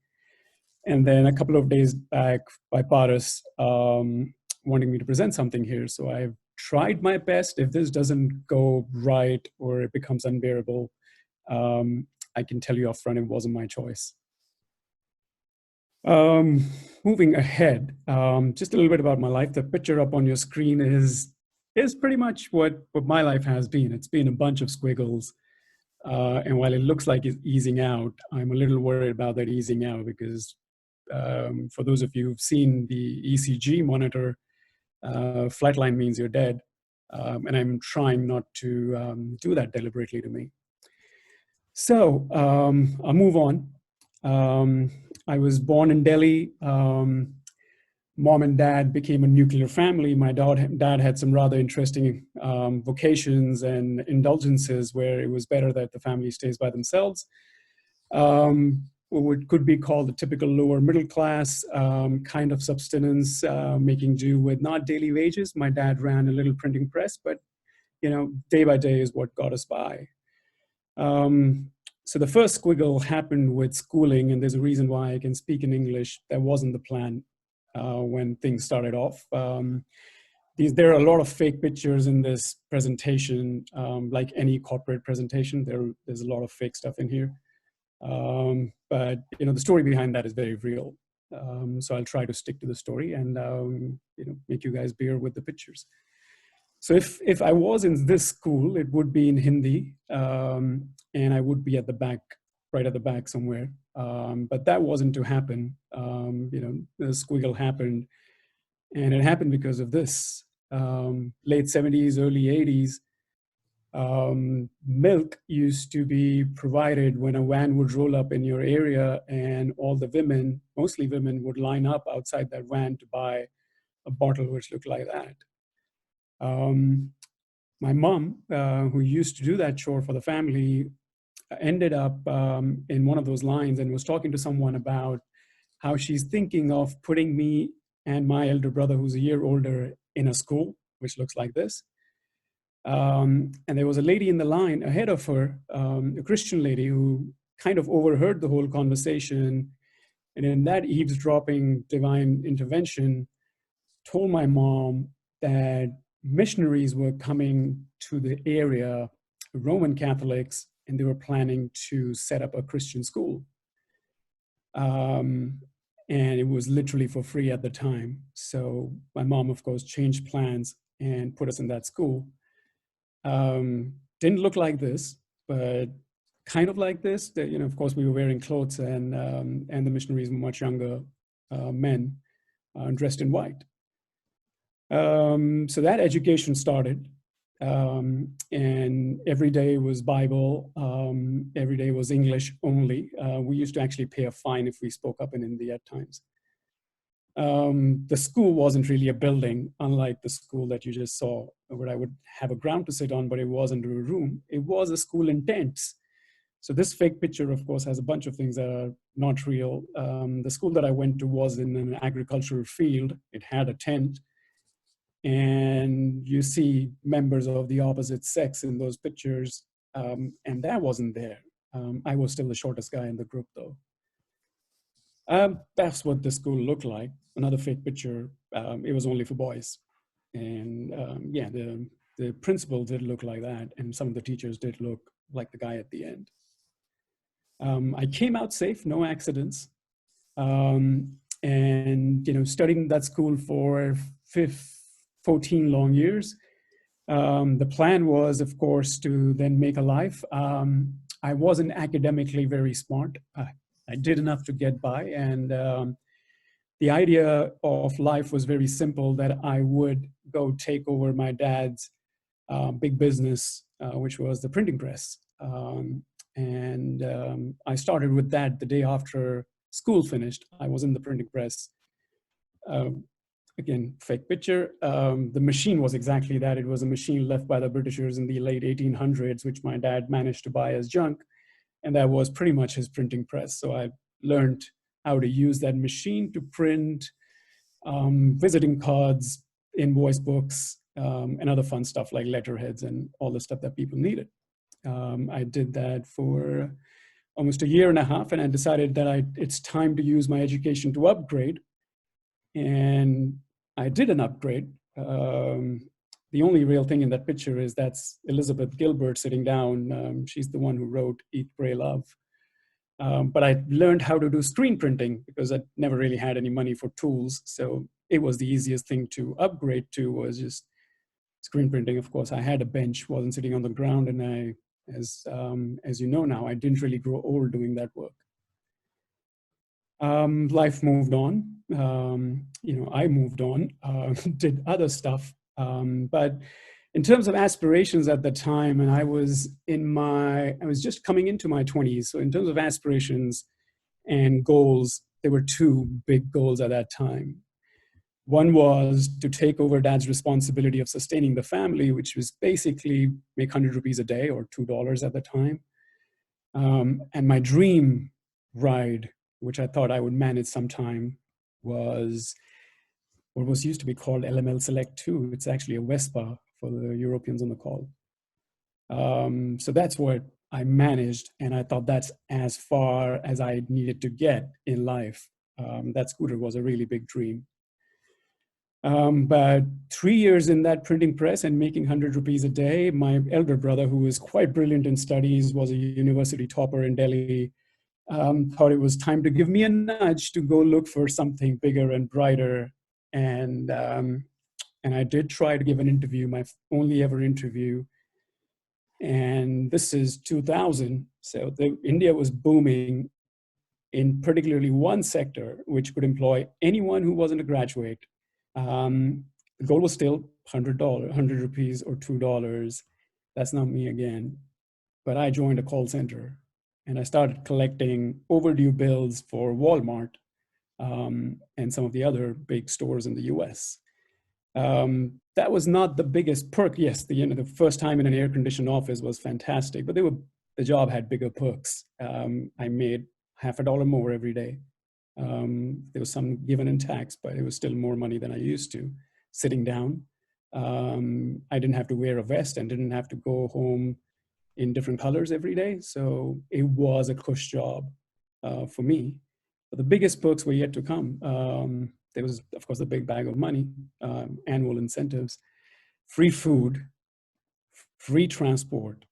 And then a couple of days back by Paris, wanting me to present something here. So I've tried my best. If this doesn't go right or it becomes unbearable, I can tell you upfront it wasn't my choice. Moving ahead, just a little bit about my life. The picture up on your screen is pretty much what my life has been. It's been a bunch of squiggles. And while it looks like it's easing out, I'm a little worried about that easing out because for those of you who've seen the ECG monitor, flatline means you're dead. And I'm trying not to do that deliberately to me. So I'll move on. I was born in Delhi. Mom and dad became a nuclear family. My dad had some rather interesting vocations and indulgences where it was better that the family stays by themselves. What could be called a typical lower middle class kind of subsistence, making do with not daily wages. My dad ran a little printing press, but day by day is what got us by. So the first squiggle happened with schooling, and there's a reason why I can speak in English. That wasn't the plan when things started off. There are a lot of fake pictures in this presentation, like any corporate presentation. There's a lot of fake stuff in here. But the story behind that is very real. So I'll try to stick to the story and make you guys bear with the pictures. So if I was in this school, it would be in Hindi, and I would be at the back, right at the back somewhere. But that wasn't to happen. The squiggle happened, and it happened because of this. Late 70s, early 80s, milk used to be provided when a van would roll up in your area, and all the women, mostly women, would line up outside that van to buy a bottle which looked like that. My mom, who used to do that chore for the family, ended up in one of those lines and was talking to someone about how she's thinking of putting me and my elder brother, who's a year older, in a school which looks like this. And there was a lady in the line ahead of her, a Christian lady, who kind of overheard the whole conversation, and in that eavesdropping divine intervention, told my mom that missionaries were coming to the area, Roman Catholics, and they were planning to set up a Christian school. And it was literally for free at the time. So my mom, of course, changed plans and put us in that school. Didn't look like this, but kind of like this. Of course, we were wearing clothes, and the missionaries were much younger men dressed in white. So that education started, and every day was Bible. Every day was English only. We used to actually pay a fine if we spoke up in Hindi at times. The school wasn't really a building, unlike the school that you just saw, where I would have a ground to sit on, but it wasn't a room. It was a school in tents. So this fake picture, of course, has a bunch of things that are not real. The school that I went to was in an agricultural field. It had a tent. And you see members of the opposite sex in those pictures, and that wasn't there. I was still the shortest guy in the group, though. That's what the school looked like. Another fake picture. It was only for boys. And yeah, the principal did look like that, and some of the teachers did look like the guy at the end. I came out safe, no accidents. And studied in that school for 14 long years. The plan was, of course, to then make a life. I wasn't academically very smart. I did enough to get by, and the idea of life was very simple, that I would go take over my dad's big business, which was the printing press. I started with that the day after school finished. I was in the printing press. Again, fake picture. The machine was exactly that. It was a machine left by the Britishers in the late 1800s, which my dad managed to buy as junk. And that was pretty much his printing press. So I learned how to use that machine to print visiting cards, invoice books, and other fun stuff like letterheads and all the stuff that people needed. I did that for almost a year and a half, and I decided that it's time to use my education to upgrade. And I did an upgrade. The only real thing in that picture is that's Elizabeth Gilbert sitting down. She's the one who wrote Eat, Pray, Love. But I learned how to do screen printing because I never really had any money for tools. So it was the easiest thing to upgrade to, was just screen printing. Of course, I had a bench, wasn't sitting on the ground. And as you know now, I didn't really grow old doing that work. Life moved on. I moved on, did other stuff. But In terms of aspirations at the time, and I was just coming into my 20s. So in terms of aspirations and goals, there were two big goals at that time. One was to take over dad's responsibility of sustaining the family, which was basically make 100 rupees a day or $2 at the time. And my dream ride, which I thought I would manage sometime, was what was used to be called LML Select 2. It's actually a Vespa for the Europeans on the call. So that's what I managed, and I thought that's as far as I needed to get in life. That scooter was a really big dream. But 3 years in that printing press and making 100 rupees a day, my elder brother, who was quite brilliant in studies, was a university topper in Delhi, thought it was time to give me a nudge to go look for something bigger and brighter. And I did try to give an interview, my only ever interview. And this is 2000. So India was booming in particularly one sector, which could employ anyone who wasn't a graduate. The goal was still $100, 100 rupees or $2. That's not me again. But I joined a call center and I started collecting overdue bills for Walmart and some of the other big stores in the US. That was not the biggest perk. Yes, the first time in an air-conditioned office was fantastic, but the job had bigger perks. I made $50 more every day. There was some given in tax, but it was still more money than I used to, sitting down. I didn't have to wear a vest and didn't have to go home in different colors every day. So it was a cush job for me. But the biggest perks were yet to come. There was, of course, a big bag of money, annual incentives, free food, free transport.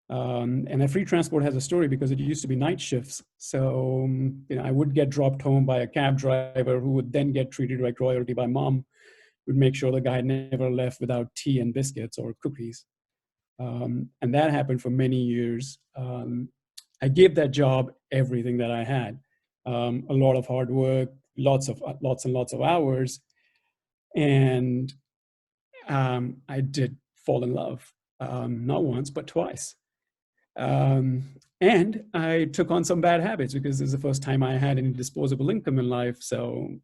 And that free transport has a story because it used to be night shifts. So I would get dropped home by a cab driver who would then get treated like royalty by mom, would make sure the guy never left without tea and biscuits or cookies. And that happened for many years. I gave that job everything that I had. A lot of hard work, lots and lots of hours. And I did fall in love, not once, but twice. And I took on some bad habits because this is the first time I had any disposable income in life. So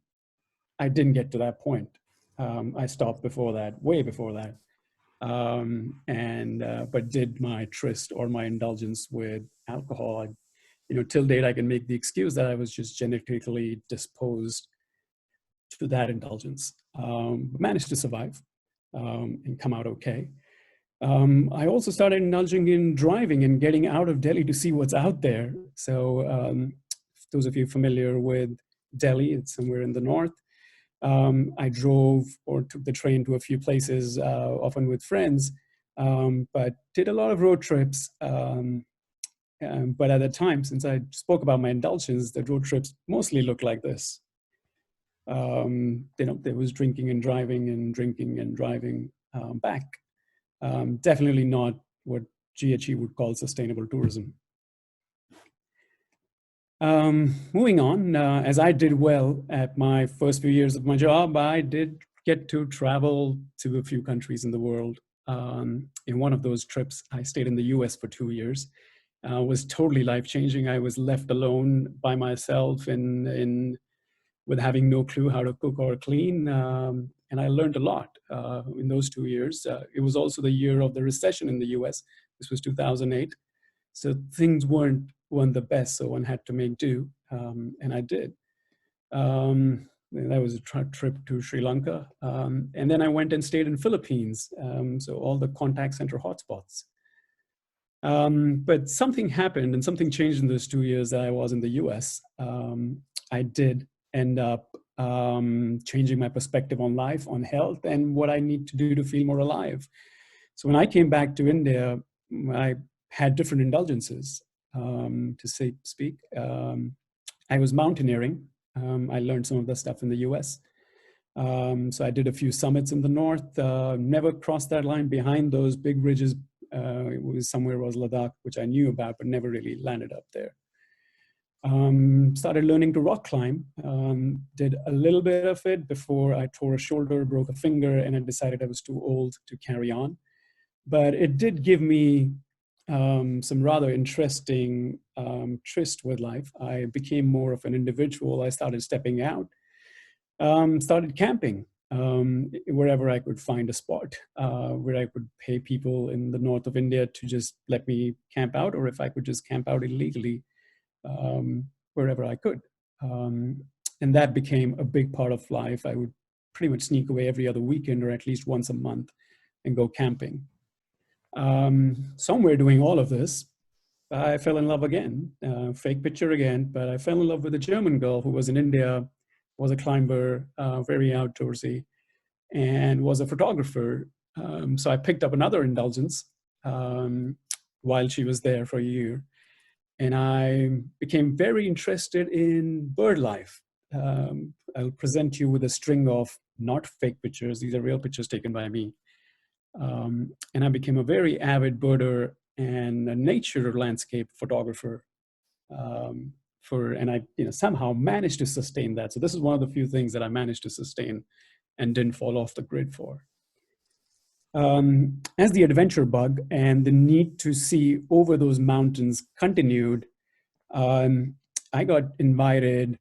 I didn't get to that point. I stopped before that, way before that. But did my tryst or my indulgence with alcohol. Till date, I can make the excuse that I was just genetically disposed to that indulgence. Managed to survive and come out okay. I also started indulging in driving and getting out of Delhi to see what's out there. So those of you familiar with Delhi, it's somewhere in the north. I drove or took the train to a few places, often with friends, but did a lot of road trips. But at the time, since I spoke about my indulgence, the road trips mostly looked like this. There was drinking and driving back. Definitely not what GHE would call sustainable tourism. Moving on, as I did well at my first few years of my job, I did get to travel to a few countries in the world. In one of those trips, I stayed in the US for 2 years. Was totally life-changing. I was left alone by myself with having no clue how to cook or clean. And I learned a lot in those 2 years. It was also the year of the recession in the US. This was 2008. So things weren't the best, so one had to make do, and I did. That was a trip to Sri Lanka. And then I went and stayed in Philippines, so all the contact center hotspots. But something happened and something changed in those 2 years that I was in the US. I did end up changing my perspective on life, on health, and what I need to do to feel more alive. So when I came back to India, I had different indulgences, to speak. I was mountaineering. I learned some of the stuff in the US. So I did a few summits in the north, never crossed that line behind those big ridges. It was Ladakh, which I knew about, but never really landed up there. Started learning to rock climb, did a little bit of it before I tore a shoulder, broke a finger, and I decided I was too old to carry on. But it did give me some rather interesting tryst with life. I became more of an individual. I started stepping out, started camping wherever I could find a spot where I could pay people in the north of India to just let me camp out, or if I could just camp out illegally wherever I could. And that became a big part of life. I would pretty much sneak away every other weekend or at least once a month and go camping. Somewhere doing all of this, I fell in love again, fake picture again, but I fell in love with a German girl who was in India, was a climber, very outdoorsy, and was a photographer. So I picked up another indulgence while she was there for a year. And I became very interested in bird life. I'll present you with a string of not fake pictures. These are real pictures taken by me. And I became a very avid birder and a nature landscape photographer. And I somehow managed to sustain that. So this is one of the few things that I managed to sustain and didn't fall off the grid for. As the adventure bug and the need to see over those mountains continued, I got invited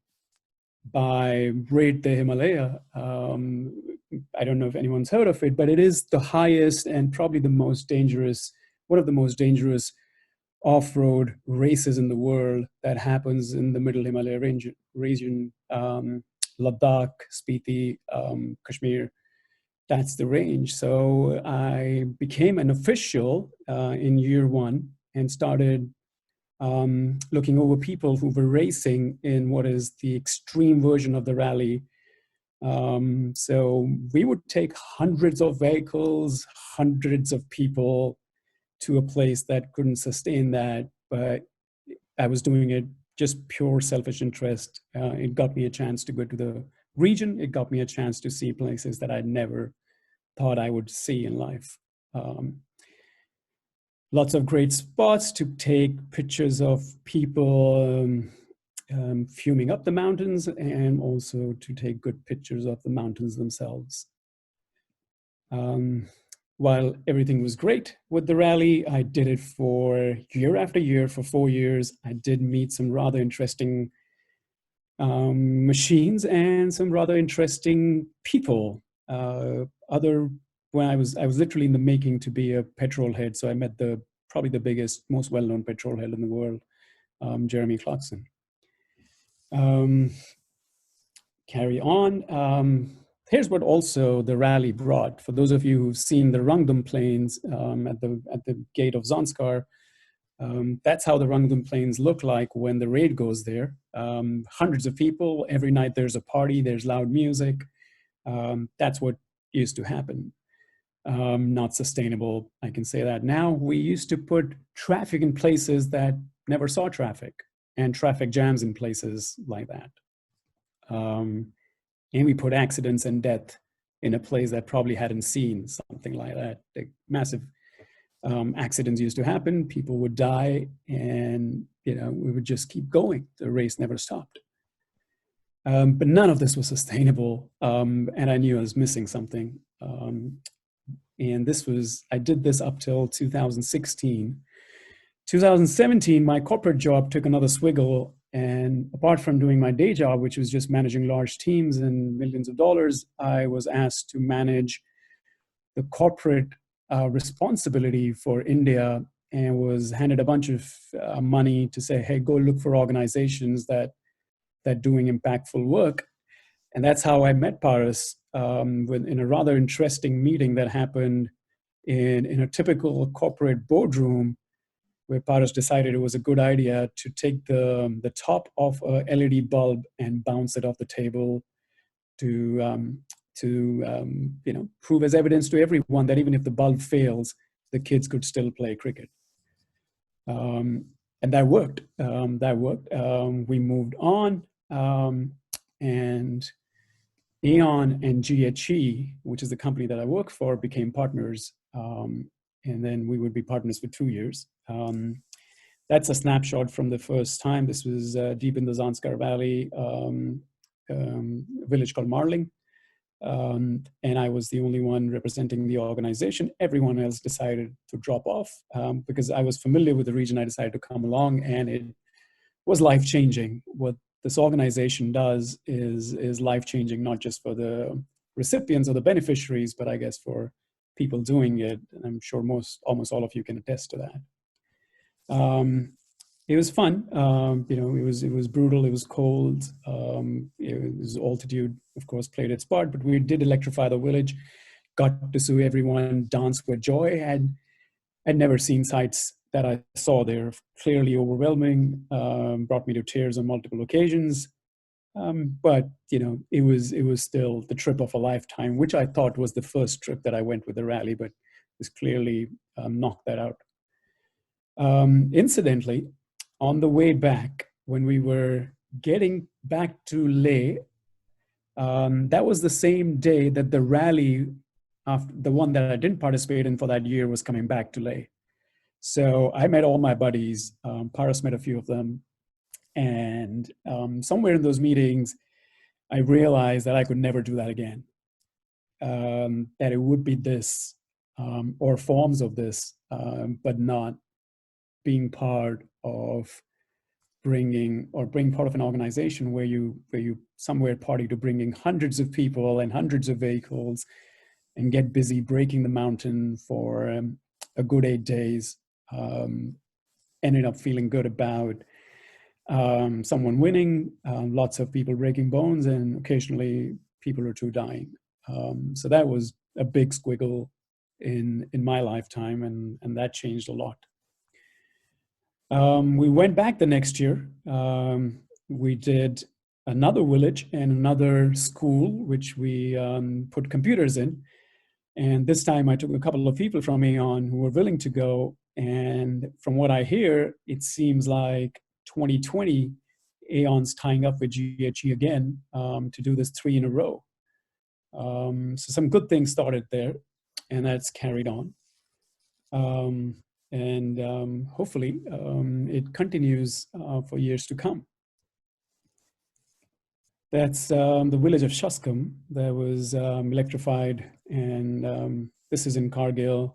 by Great the Himalaya. I don't know if anyone's heard of it, but it is the highest and probably the most dangerous, one of the most dangerous off-road races in the world that happens in the middle Himalaya region, Ladakh, Spiti, Kashmir. That's the range. So I became an official in year one and started looking over people who were racing in what is the extreme version of the rally. So we would take hundreds of vehicles, hundreds of people to a place that couldn't sustain that, but I was doing it just pure selfish interest. It got me a chance to go to the region. It got me a chance to see places that I'd never thought I would see in life. Lots of great spots to take pictures of people fuming up the mountains, and also to take good pictures of the mountains themselves. While everything was great with the rally, I did it for year after year for 4 years. I did meet some rather interesting machines and some rather interesting people. When I was literally in the making to be a petrol head. So I met probably the biggest, most well-known petrol head in the world, Jeremy Clarkson. Carry on. Here's what also the rally brought. For those of you who've seen the Rangdum Plains at the gate of Zanskar, that's how the Rangdum Plains look like when the raid goes there. Hundreds of people, every night there's a party, there's loud music. That's what used to happen. Not sustainable, I can say that now. We used to put traffic in places that never saw traffic, and traffic jams in places like that. And we put accidents and death in a place that probably hadn't seen something like that. Like massive accidents used to happen, people would die, and we would just keep going. The race never stopped. But none of this was sustainable, and I knew I was missing something. And I did this up till 2016. 2017, my corporate job took another swiggle. And apart from doing my day job, which was just managing large teams and millions of dollars, I was asked to manage the corporate responsibility for India, and was handed a bunch of money to say, hey, go look for organizations that doing impactful work. And that's how I met Paras in a rather interesting meeting that happened in a typical corporate boardroom, where Paras decided it was a good idea to take the top of a LED bulb and bounce it off the table to prove as evidence to everyone that even if the bulb fails, the kids could still play cricket. And that worked. We moved on, and Aeon and GHE, which is the company that I work for, became partners. And then we would be partners for 2 years. That's a snapshot from the first time. This was deep in the Zanskar Valley, a village called Marling. And I was the only one representing the organization. Everyone else decided to drop off because I was familiar with the region. I decided to come along, and it was life-changing. What this organization does is life-changing, not just for the recipients or the beneficiaries, but I guess for people doing it. And I'm sure almost all of you can attest to that. It was fun. It was brutal. It was cold. It was altitude, of course, played its part. But we did electrify the village. Got to see everyone dance with joy. I'd never seen sights that I saw there. Clearly overwhelming. Brought me to tears on multiple occasions. But it was still the trip of a lifetime, which I thought was the first trip that I went with the rally, but this clearly knocked that out. Incidentally, on the way back, when we were getting back to Leh, that was the same day that the rally, after the one that I didn't participate in for that year, was coming back to Leh. So I met all my buddies. Paras met a few of them. And somewhere in those meetings, I realized that I could never do that again. That it would be this, or forms of this, but not being part of being part of an organization where you somewhere party to bringing hundreds of people and hundreds of vehicles and get busy breaking the mountain for a good 8 days. Ended up feeling good about someone winning, lots of people breaking bones, and occasionally people or two dying. So that was a big squiggle in my lifetime, and that changed a lot. We went back the next year. We did another village and another school, which we put computers in. And this time I took a couple of people from Aeon who were willing to go. And from what I hear, it seems like 2020, Aeon's tying up with GHE again to do this 3 in a row. So some good things started there, and that's carried on. And hopefully it continues for years to come. That's the village of Shaskum that was electrified, and this is in Kargil,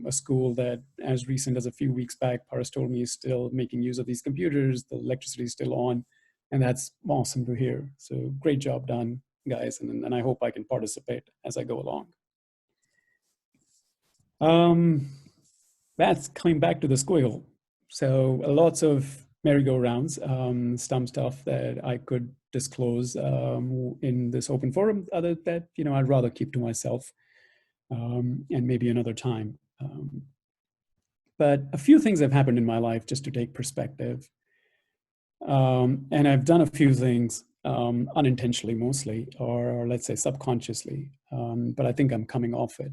a school that as recent as a few weeks back, Paras told me is still making use of these computers, the electricity is still on, and that's awesome to hear. So great job done, guys, and I hope I can participate as I go along. That's coming back to the squiggle. So lots of merry-go-rounds, some stuff that I could disclose in this open forum, other that I'd rather keep to myself, and maybe another time. But a few things have happened in my life just to take perspective. And I've done a few things unintentionally mostly, or let's say subconsciously, but I think I'm coming off it.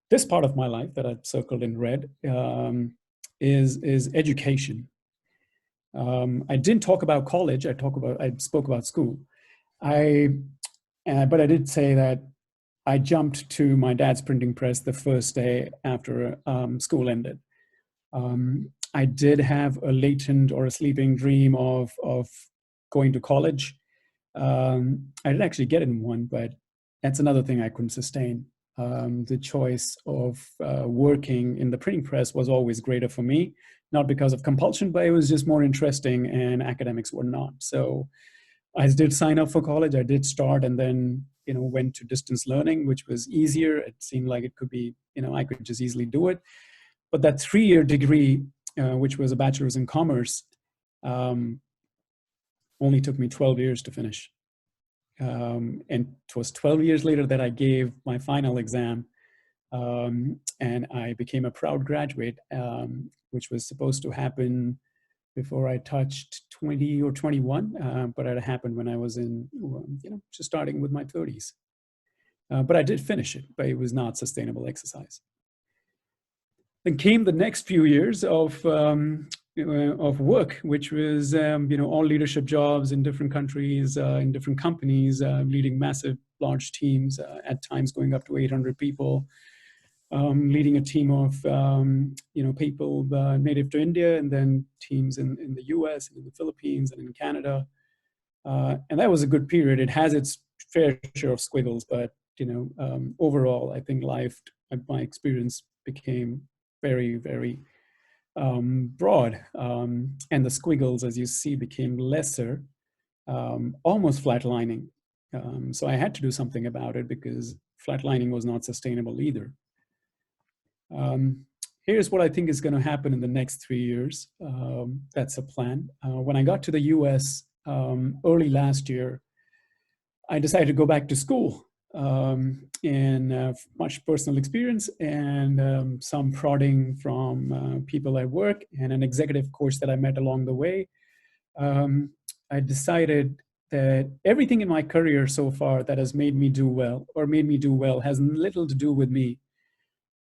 This part of my life that I've circled in red is education. I didn't talk about college. I spoke about school. But I did say that I jumped to my dad's printing press the first day after school ended. I did have a latent or a sleeping dream of going to college. I didn't actually get in one, but that's another thing I couldn't sustain. The choice of working in the printing press was always greater for me, not because of compulsion, but it was just more interesting, and academics were not. So I did sign up for college. I did start, and then went to distance learning, which was easier. It seemed like it could be, I could just easily do it. But that 3-year degree, which was a bachelor's in commerce, only took me 12 years to finish. And it was 12 years later that I gave my final exam, and I became a proud graduate, which was supposed to happen before I touched 20 or 21, but it happened when I was in, just starting with my 30s. But I did finish it, but it was not sustainable exercise. Then came the next few years of work, which was all leadership jobs in different countries, in different companies, leading massive, large teams, at times going up to 800 people, leading a team of people native to India, and then teams in the US and in the Philippines and in Canada. And that was a good period. It has its fair share of squiggles, but overall, I think my experience became very, very broad, and the squiggles, as you see, became lesser, almost flatlining. So I had to do something about it because flatlining was not sustainable either. Here's what I think is going to happen in the next 3 years. That's a plan. When I got to the US early last year, I decided to go back to school, and much personal experience and some prodding from people at work and an executive coach that I met along the way. I decided that everything in my career so far that has made me do well has little to do with me,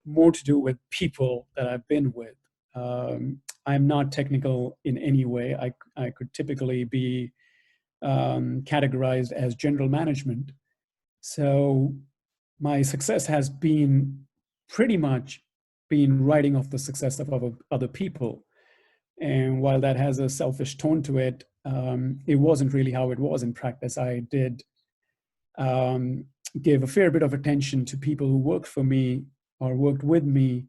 more to do with people that I've been with. I'm not technical in any way. I could typically be categorized as general management. So my success has been pretty much been riding off the success of other people. And while that has a selfish tone to it, it wasn't really how it was in practice. I did give a fair bit of attention to people who worked for me or worked with me,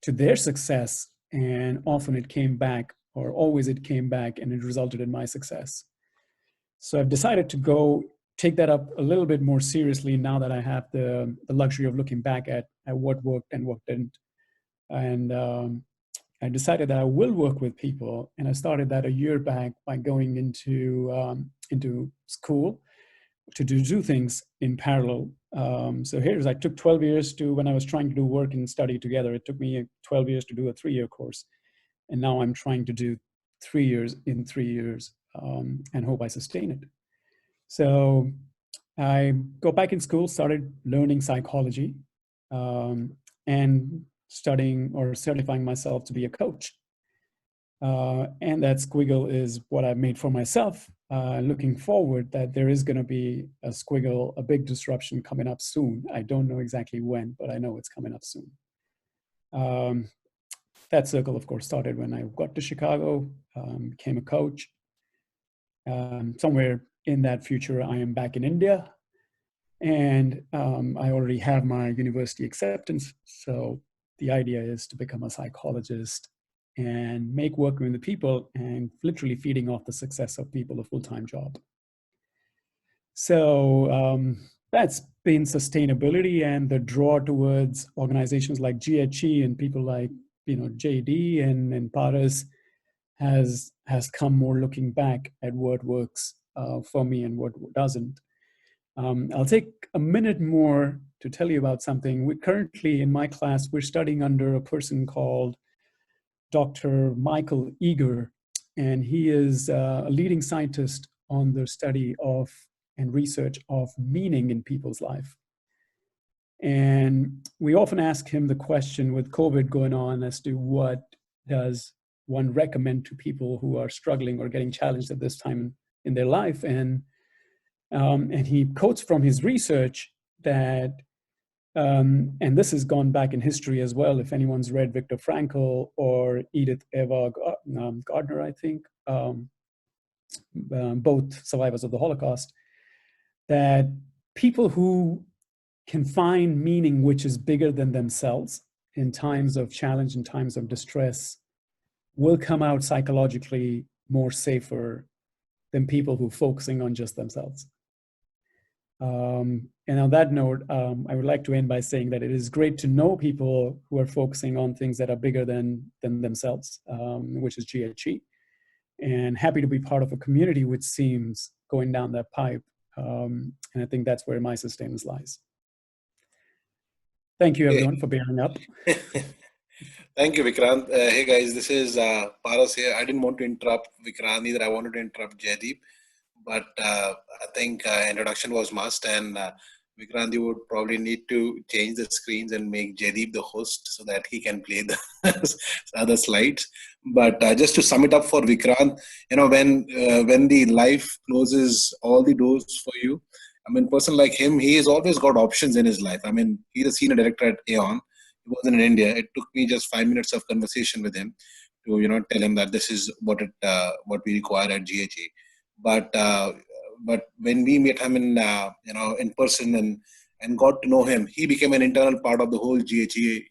to their success, and often it came back, or always it came back, and it resulted in my success. So I've decided to go take that up a little bit more seriously now that I have the luxury of looking back at what worked and what didn't. And I decided that I will work with people, and I started that a year back by going into school to do things in parallel. So I took 12 years when I was trying to do work and study together. It took me 12 years to do a 3-year course. And now I'm trying to do 3 years in 3 years, and hope I sustain it. So I go back in school, started learning psychology, and studying or certifying myself to be a coach. And that squiggle is what I've made for myself, looking forward that there is going to be a squiggle, a big disruption coming up soon. I don't know exactly when, but I know it's coming up soon. That circle, of course, started when I got to Chicago, became a coach. Somewhere in that future, I am back in India, and I already have my university acceptance. So the idea is to become a psychologist and make working with the people and literally feeding off the success of people a full-time job. So that's been sustainability, and the draw towards organizations like GHE and people like JD and Paras has come more looking back at what works for me and what doesn't. I'll take a minute more to tell you about something. We currently, in my class, we're studying under a person called Dr. Michael Eager, and he is a leading scientist on the study of and research of meaning in people's life. And we often ask him the question, with COVID going on, as to what does one recommend to people who are struggling or getting challenged at this time in their life. And he quotes from his research that, and this has gone back in history as well, if anyone's read Viktor Frankl or Edith Eva Gardner, I think, both survivors of the Holocaust, that people who can find meaning which is bigger than themselves in times of challenge, in times of distress, will come out psychologically more safer than people who are focusing on just themselves. And on that note, I would like to end by saying that it is great to know people who are focusing on things that are bigger than themselves, which is GHE, and happy to be part of a community which seems going down that pipe. And I think that's where my sustenance lies. Thank you, everyone, for bearing up. Thank you, Vikrant. Hey, guys, this is Paras here. I didn't want to interrupt Vikrant either. I wanted to interrupt Jaideep, but I think introduction was must. And Vikrant, you would probably need to change the screens and make Jaideep the host so that he can play the other slides. But just to sum it up for Vikrant, when the life closes all the doors for you, I mean, a person like him, he has always got options in his life. I mean, he's a senior director at Aeon. He wasn't in India. It took me just 5 minutes of conversation with him to, tell him that this is what we require at GHE. But but when we met him in in person and got to know him, he became an internal part of the whole GHE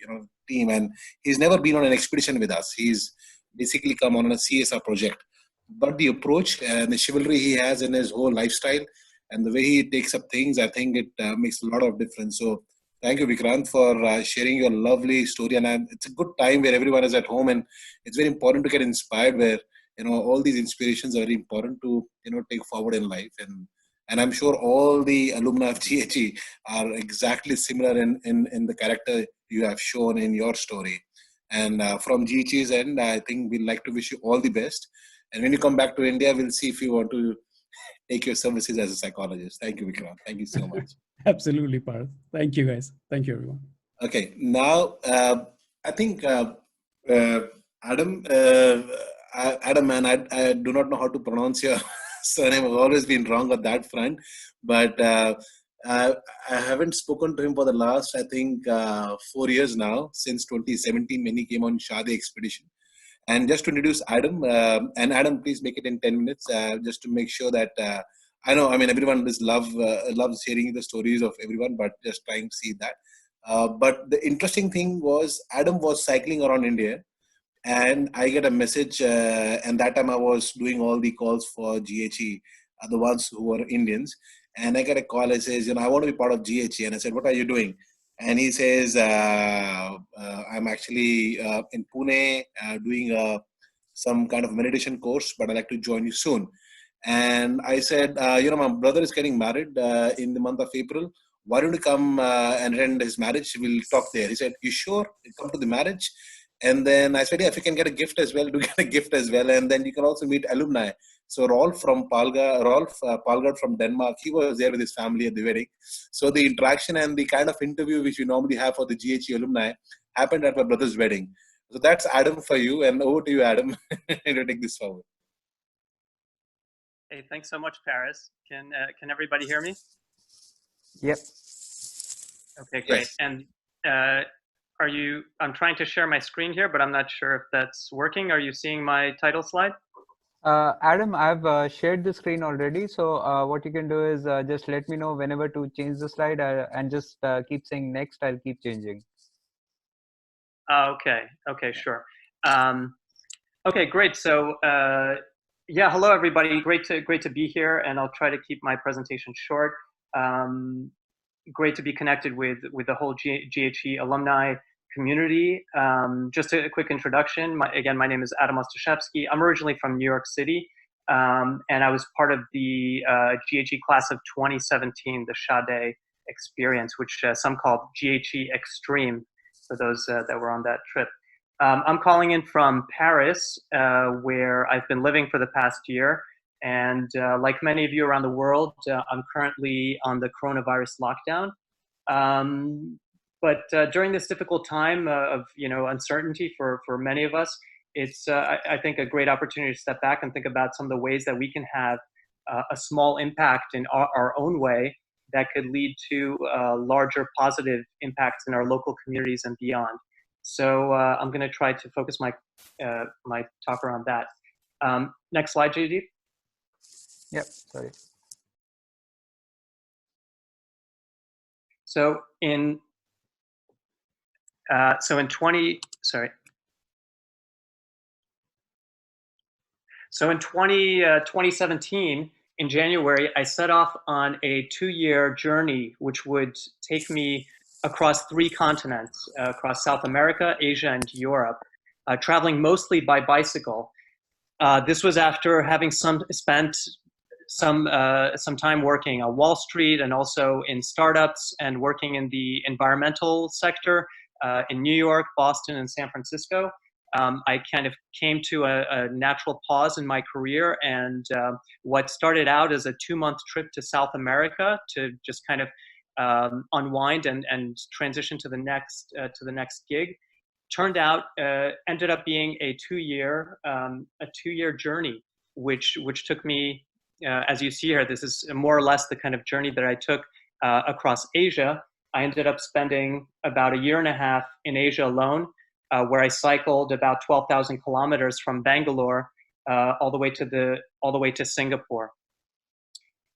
team, and he's never been on an expedition with us. He's basically come on a CSR project, but the approach and the chivalry he has in his whole lifestyle and the way he takes up things, I think it makes a lot of difference. So thank you, Vikrant, for sharing your lovely story. And it's a good time where everyone is at home, and it's very important to get inspired. Where all these inspirations are very important to take forward in life. And I'm sure all the alumni of GHE are exactly similar in the character you have shown in your story. And from GHE's end, I think we'd like to wish you all the best. And when you come back to India, we'll see if you want to take your services as a psychologist. Thank you, Vikrant. Thank you so much. Absolutely, Parth. Thank you, guys. Thank you, everyone. Okay, now I think Adam, Adam, man, I do not know how to pronounce your surname. I've always been wrong on that front, but I haven't spoken to him for the last, I think, 4 years now, since 2017 when he came on Shade expedition. And just to introduce Adam, and Adam, please make it in 10 minutes, just to make sure that I know, I mean, everyone loves hearing the stories of everyone, but just trying to see that. But the interesting thing was Adam was cycling around India, and I get a message, and that time I was doing all the calls for GHE, the ones who were Indians, and I get a call. It says, I want to be part of GHE, and I said, what are you doing? And he says, I'm actually in Pune doing some kind of meditation course, but I'd like to join you soon. And I said, my brother is getting married in the month of April. Why don't you come and attend his marriage? We'll talk there. He said, you sure? You come to the marriage? And then I said, yeah, if you can get a gift as well, do get a gift as well. And then you can also meet alumni. So Rolf Palgard from Denmark, he was there with his family at the wedding. So the interaction and the kind of interview which we normally have for the GHE alumni happened at my brother's wedding. So that's Adam for you. And over to you, Adam, to take this forward. Hey, thanks so much, Paris. Can everybody hear me? Yep. Okay, great. Yes. And I'm trying to share my screen here, but I'm not sure if that's working. Are you seeing my title slide? Adam, I've shared the screen already. So what you can do is just let me know whenever to change the slide and just keep saying next. I'll keep changing. Okay, sure. Okay, great. So yeah, hello everybody. Great to be here, and I'll try to keep my presentation short. Great to be connected with the whole GHE alumni community. Just a quick introduction. My name is Adam Ostashevsky. I'm originally from New York City, and I was part of the GHE class of 2017, the Shade experience, which some call GHE Extreme for those that were on that trip. I'm calling in from Paris, where I've been living for the past year. And like many of you around the world, I'm currently on the coronavirus lockdown. But during this difficult time of uncertainty for many of us, it's I think a great opportunity to step back and think about some of the ways that we can have a small impact in our own way that could lead to larger positive impacts in our local communities and beyond. So I'm going to try to focus my my talk around that. Next slide, JD. Yep, sorry. So in 2017, in January, I set off on a 2-year journey, which would take me across 3 continents, across South America, Asia, and Europe, traveling mostly by bicycle. This was after having spent some time working on Wall Street and also in startups and working in the environmental sector in New York, Boston, and San Francisco. I kind of came to a natural pause in my career, and what started out as a 2-month trip to South America to just kind of unwind and transition to the next gig turned out ended up being a 2-year journey, which took me, as you see here, this is more or less the kind of journey that I took across Asia. I ended up spending about 1.5 years in Asia alone, where I cycled about 12,000 kilometers from Bangalore all the way to Singapore.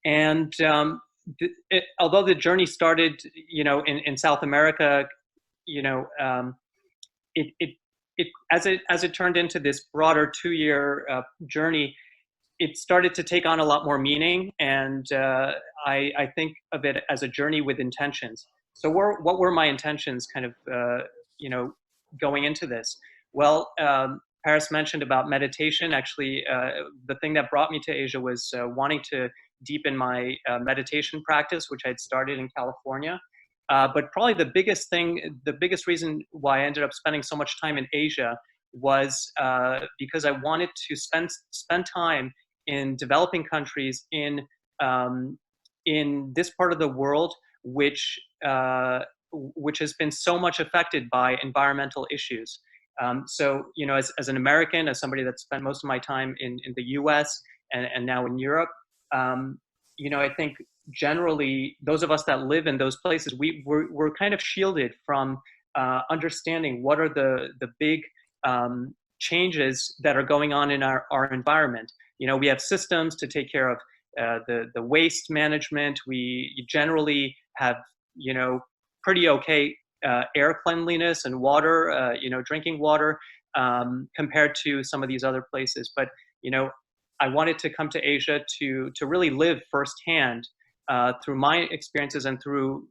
And although the journey started, in South America, as it turned into this broader 2-year journey, it started to take on a lot more meaning, and I think of it as a journey with intentions. So what were my intentions kind of, going into this? Well, Paris mentioned about meditation. Actually, the thing that brought me to Asia was wanting to deepen my meditation practice, which I'd started in California. But probably the biggest reason why I ended up spending so much time in Asia was because I wanted to spend time in developing countries in this part of the world, which has been so much affected by environmental issues. So, as an American, as somebody that spent most of my time in the U.S. and now in Europe, I think generally those of us that live in those places, we're kind of shielded from understanding what are the big changes that are going on in our environment. We have systems to take care of the waste management. We generally have, pretty okay air cleanliness and water, drinking water, compared to some of these other places. But, I wanted to come to Asia to really live firsthand through my experiences and through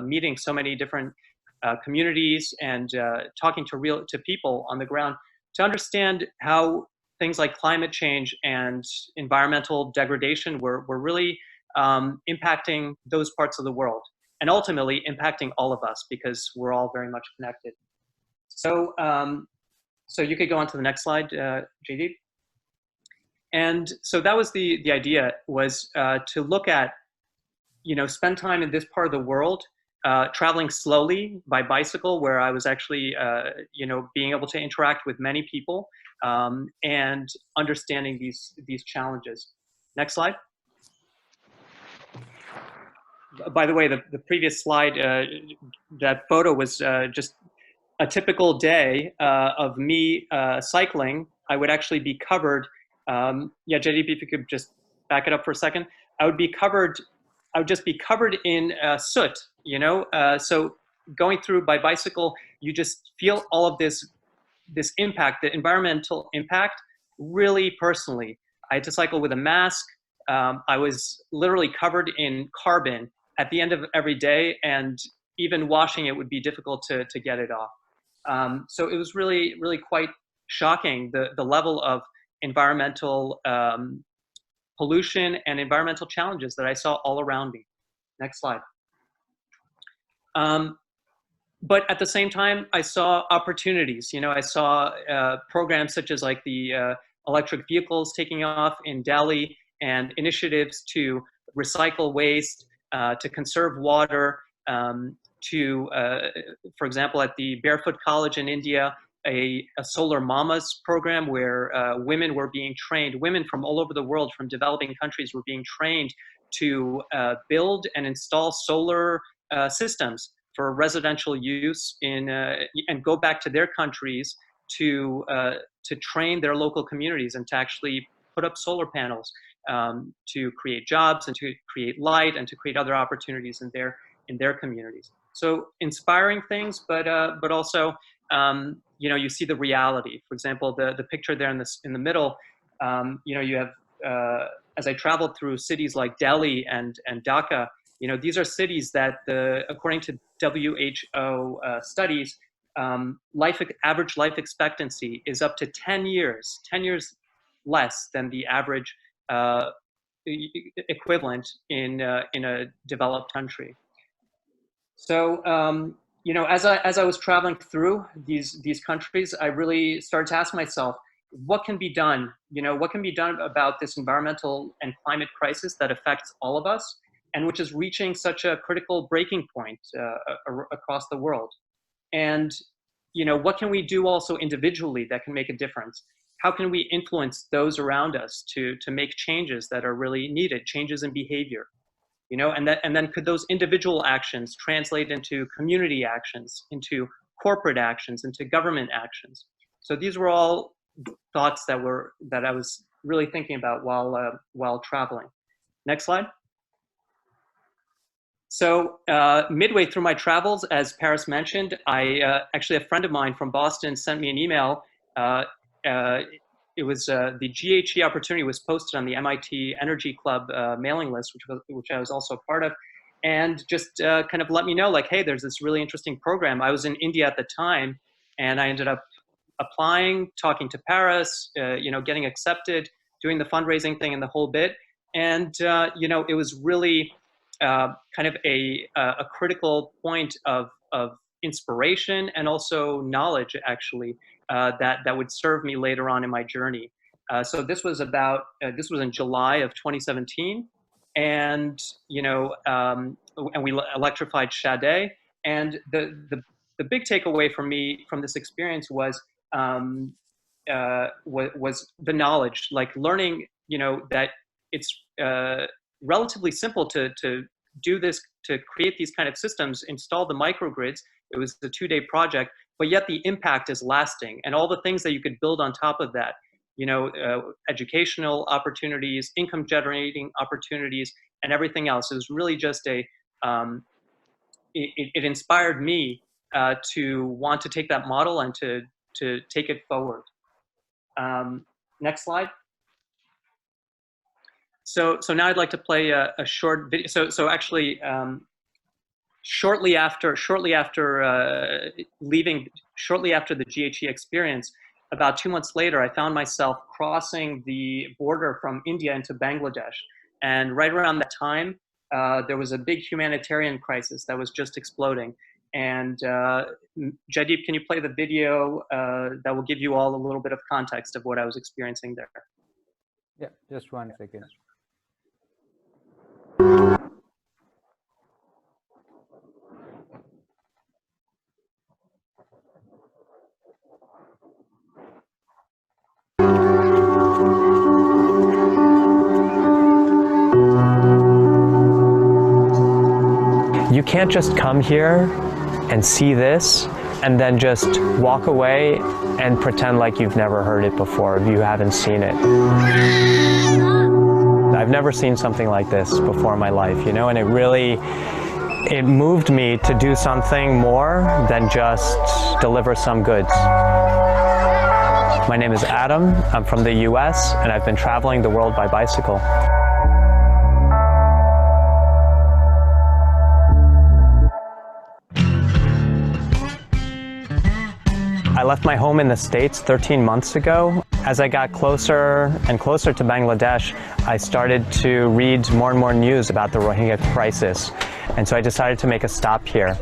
meeting so many different communities and talking to people on the ground to understand how things like climate change and environmental degradation were really impacting those parts of the world, and ultimately impacting all of us because we're all very much connected. So, so you could go on to the next slide, JD. And so that was the idea, was to look at, spend time in this part of the world, traveling slowly by bicycle, where I was actually, being able to interact with many people and understanding these challenges. Next slide. By the way, the previous slide, that photo was just a typical day of me cycling. I would actually be covered. Yeah, JDP, if you could just back it up for a second. I would just be covered in soot, so going through by bicycle, you just feel all of this impact, the environmental impact, really personally. I had to cycle with a mask. I was literally covered in carbon at the end of every day, and even washing it would be difficult to get it off. So it was really, really quite shocking, the level of environmental pollution and environmental challenges that I saw all around me. Next slide. But at the same time, I saw opportunities. I saw programs such as like the electric vehicles taking off in Delhi, and initiatives to recycle waste, to conserve water, for example, at the Barefoot College in India, a Solar Mamas program where women were being trained, women from all over the world, from developing countries, were being trained to build and install solar systems for residential use and go back to their countries to train their local communities and to actually put up solar panels to create jobs and to create light and to create other opportunities in their communities. So inspiring things, but also you see the reality. For example, the picture there in the middle, you have as I traveled through cities like Delhi and Dhaka, these are cities that according to WHO studies, average life expectancy is up to 10 years less than the average equivalent in a developed country. So, as I was traveling through these countries, I really started to ask myself, what can be done? What can be done about this environmental and climate crisis that affects all of us, and which is reaching such a critical breaking point across the world? And, what can we do also individually that can make a difference? How can we influence those around us to make changes that are really needed, changes in behavior? And then could those individual actions translate into community actions, into corporate actions, into government actions? So these were all thoughts that I was really thinking about while traveling. Next slide. So midway through my travels, as Paris mentioned, actually a friend of mine from Boston sent me an email. It was the GHE opportunity was posted on the MIT Energy Club mailing list, which I was also a part of, and just kind of let me know, like, hey, there's this really interesting program. I was in India at the time, and I ended up applying, talking to Paris, getting accepted, doing the fundraising thing and the whole bit. And it was really kind of a critical point of inspiration and also knowledge, actually, that would serve me later on in my journey. So this was in July of 2017, and and we electrified GHE. And the big takeaway for me from this experience was the knowledge, like learning, that it's relatively simple to do this, to create these kind of systems, install the microgrids. It was a 2-day project, but yet the impact is lasting, and all the things that you could build on top of that, educational opportunities, income generating opportunities, and everything else. It was really just it inspired me to want to take that model and to take it forward. Next slide. So now I'd like to play a short video. So actually, shortly after the GHE experience, about 2 months later, I found myself crossing the border from India into Bangladesh. And right around that time, there was a big humanitarian crisis that was just exploding. And Jaideep, can you play the video that will give you all a little bit of context of what I was experiencing there? Yeah, just 1 second. You can't just come here and see this and then just walk away and pretend like you've never heard it before, if you haven't seen it. I've never seen something like this before in my life, and it moved me to do something more than just deliver some goods. My name is Adam, I'm from the US, and I've been traveling the world by bicycle. I left my home in the States 13 months ago. As I got closer and closer to Bangladesh, I started to read more and more news about the Rohingya crisis. And so I decided to make a stop here.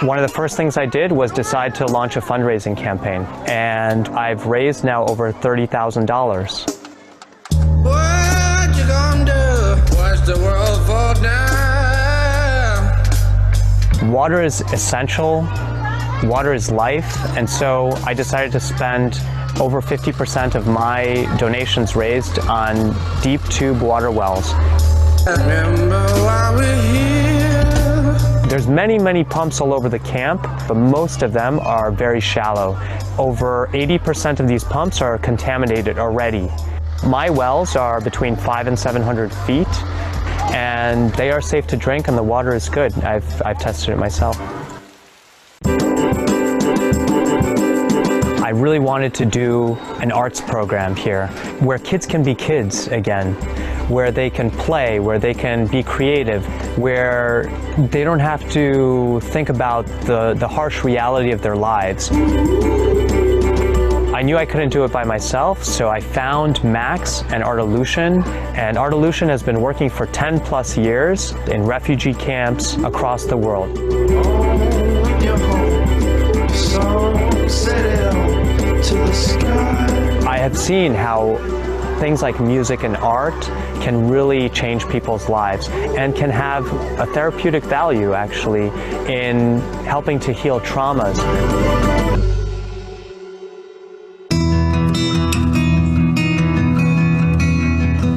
One of the first things I did was decide to launch a fundraising campaign. And I've raised now over $30,000. What you gonna do? Watch the world fall down. Water is essential, water is life, and so I decided to spend over 50% of my donations raised on deep tube water wells. Remember why we're here. There's many pumps all over the camp, but most of them are very shallow. Over 80% of these pumps are contaminated already. My wells are between 500 and 700 feet. And they are safe to drink, and the water is good. I've tested it myself. I really wanted to do an arts program here, where kids can be kids again, where they can play, where they can be creative, where they don't have to think about the harsh reality of their lives. I knew I couldn't do it by myself, so I found Max and Artolution, and Artolution has been working for 10+ years in refugee camps across the world. I have seen how things like music and art can really change people's lives and can have a therapeutic value, actually, in helping to heal traumas.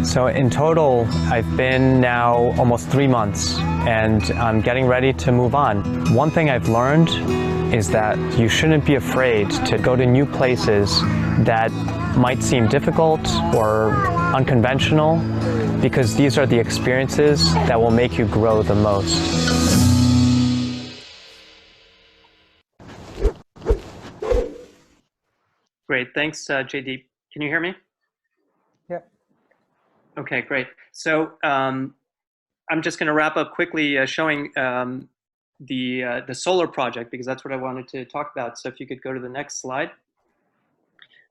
So in total, I've been now almost 3 months, and I'm getting ready to move on. One thing I've learned is that you shouldn't be afraid to go to new places that might seem difficult or unconventional, because these are the experiences that will make you grow the most. Great, thanks, JD. Can you hear me? Yeah. Okay, great. So I'm just going to wrap up quickly showing the solar project, because that's what I wanted to talk about. So if you could go to the next slide.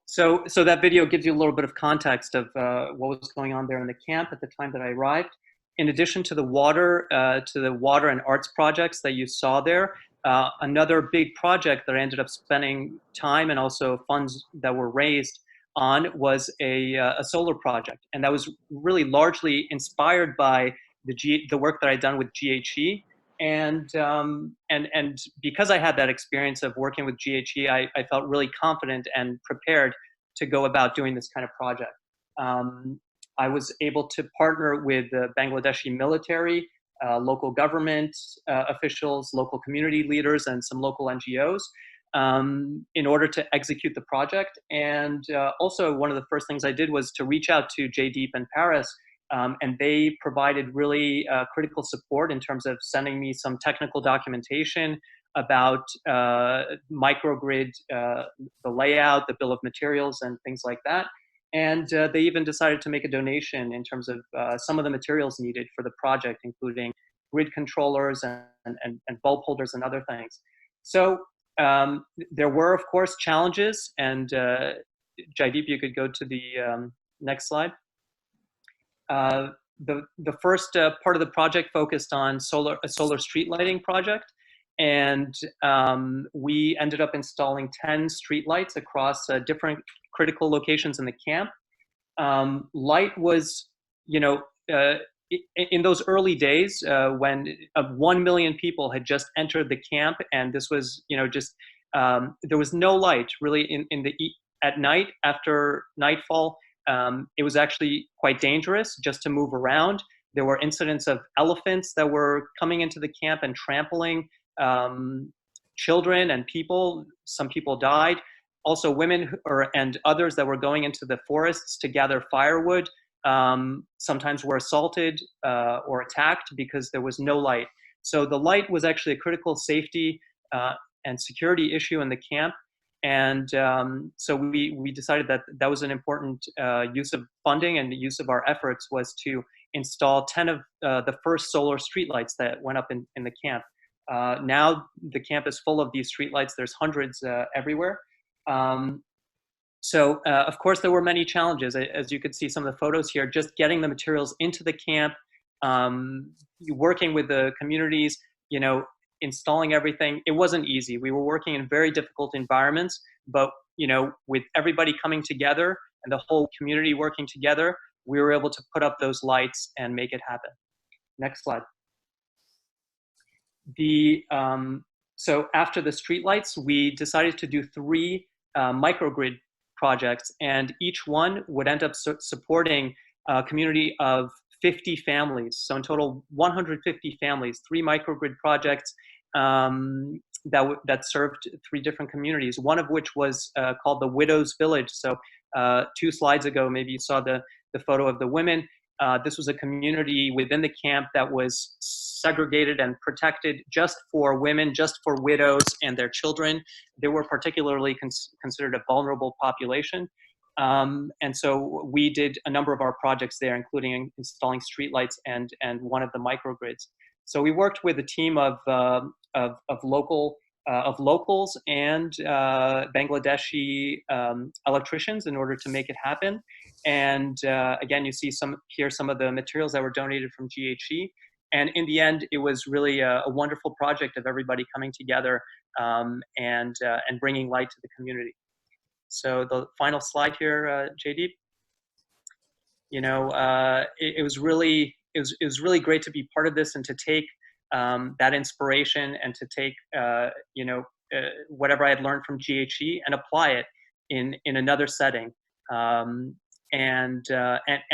So that video gives you a little bit of context of what was going on there in the camp at the time that I arrived. In addition to the water and arts projects that you saw there, another big project that I ended up spending time and also funds that were raised on was a solar project, and that was really largely inspired by the work that I'd done with GHE. And because I had that experience of working with GHE, I felt really confident and prepared to go about doing this kind of project. I was able to partner with the Bangladeshi military, local government officials, local community leaders, and some local NGOs in order to execute the project. And also one of the first things I did was to reach out to Jaydeep and Paris, and they provided really critical support in terms of sending me some technical documentation about microgrid, the layout, the bill of materials, and things like that. And they even decided to make a donation in terms of some of the materials needed for the project, including grid controllers and bulb holders and other things. So there were, of course, challenges. And Jaydeep, you could go to the next slide. The first part of the project focused on a solar street lighting project. And we ended up installing 10 street lights across different critical locations in the camp. Light was, in those early days when 1 million people had just entered the camp, and this was, there was no light really at night after nightfall. It was actually quite dangerous just to move around. There were incidents of elephants that were coming into the camp and trampling children and people. Some people died. Also, women and others that were going into the forests to gather firewood sometimes were assaulted or attacked because there was no light. So the light was actually a critical safety and security issue in the camp. And so we decided that that was an important use of funding, and the use of our efforts was to install 10 of the first solar streetlights that went up in the camp. Now the camp is full of these streetlights. There's hundreds everywhere. So of course there were many challenges, as you could see some of the photos here, just getting the materials into the camp, working with the communities, installing everything. It wasn't easy. We were working in very difficult environments, but with everybody coming together and the whole community working together, we were able to put up those lights and make it happen. Next slide. So after the streetlights, we decided to do 3 microgrid projects, and each one would end up supporting a community of 50 families. So in total, 150 families, 3 microgrid projects that served 3 different communities, one of which was called the Widows Village. So 2 slides ago, maybe you saw the photo of the women. This was a community within the camp that was segregated and protected just for women, just for widows and their children. They were particularly considered a vulnerable population. And so we did a number of our projects there, including installing streetlights and one of the microgrids. So we worked with a team of locals and Bangladeshi electricians in order to make it happen. And again, you see here some of the materials that were donated from GHE. And in the end, it was really a wonderful project of everybody coming together and bringing light to the community. So the final slide here, Jaydeep. It was really great to be part of this and to take that inspiration and to take whatever I had learned from GHE and apply it in another setting, and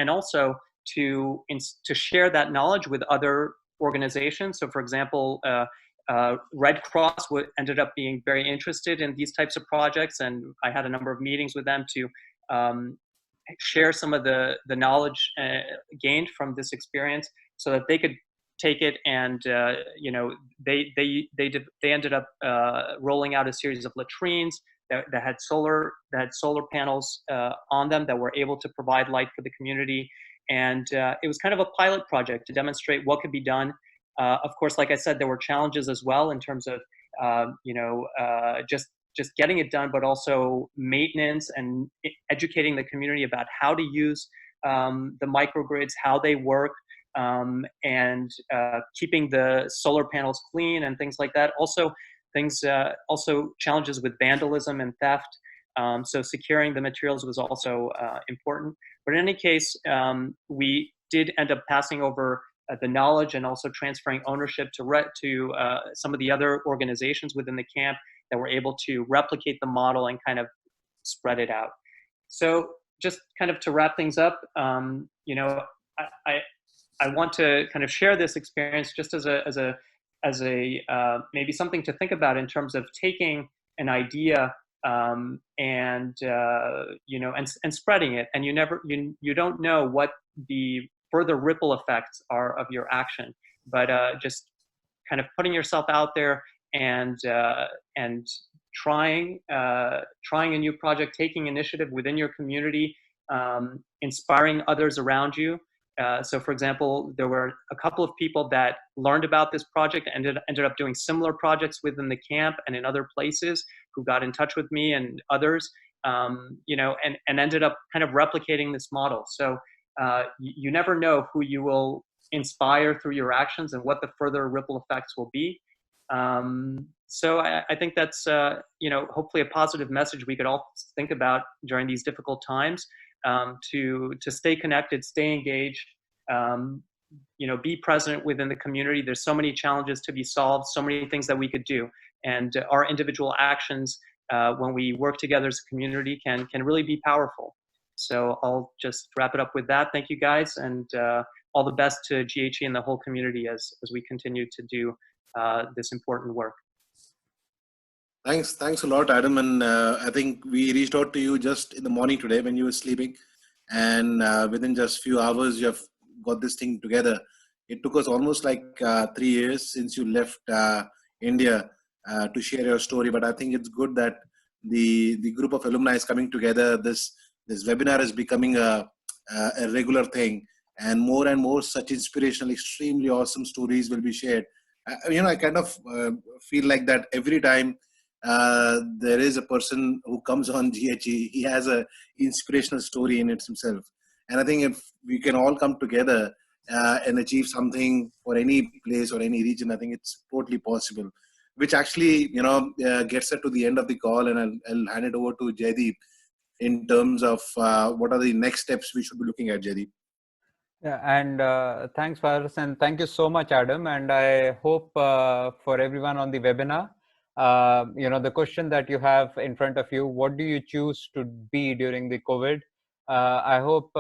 also to share that knowledge with other organizations. So, for example, Red Cross ended up being very interested in these types of projects, and I had a number of meetings with them to share some of the knowledge gained from this experience, so that they could take it and they ended up rolling out a series of latrines that had solar panels on them that were able to provide light for the community. And it was kind of a pilot project to demonstrate what could be done. Of course, like I said, there were challenges as well in terms of just getting it done, but also maintenance and educating the community about how to use the microgrids, how they work, and keeping the solar panels clean and things like that. Also, also challenges with vandalism and theft. So securing the materials was also important. But in any case, we did end up passing over the knowledge and also transferring ownership to some of the other organizations within the camp that were able to replicate the model and kind of spread it out. So just kind of to wrap things up, I want to kind of share this experience just as a maybe something to think about in terms of taking an idea and spreading it, and you don't know what the further ripple effects are of your action, but just kind of putting yourself out there and trying a new project, taking initiative within your community, inspiring others around you. So for example, there were a couple of people that learned about this project and ended up doing similar projects within the camp and in other places, who got in touch with me and others, and ended up kind of replicating this model. So you never know who you will inspire through your actions and what the further ripple effects will be. So I think that's, hopefully a positive message we could all think about during these difficult times, to stay connected, stay engaged, be present within the community. There's so many challenges to be solved, so many things that we could do. And our individual actions, when we work together as a community, can really be powerful. So I'll just wrap it up with that. Thank you guys, and all the best to GHE and the whole community as we continue to do this important work. Thanks a lot, Adam. And I think we reached out to you just in the morning today when you were sleeping, and within just few hours you have got this thing together. It took us almost like 3 years since you left India to share your story, but I think it's good that the group of alumni is coming together. This webinar is becoming a regular thing, and more such inspirational, extremely awesome stories will be shared. I kind of feel like that every time there is a person who comes on GHE, he has a inspirational story in it himself. And I think if we can all come together and achieve something for any place or any region, I think it's totally possible. Which actually, gets us to the end of the call, and I'll hand it over to Jaideep in terms of what are the next steps we should be looking at, Jaideep. Yeah, and thanks, Faris, and thank you so much, Adam. And I hope for everyone on the webinar, the question that you have in front of you, what do you choose to be during the COVID? I hope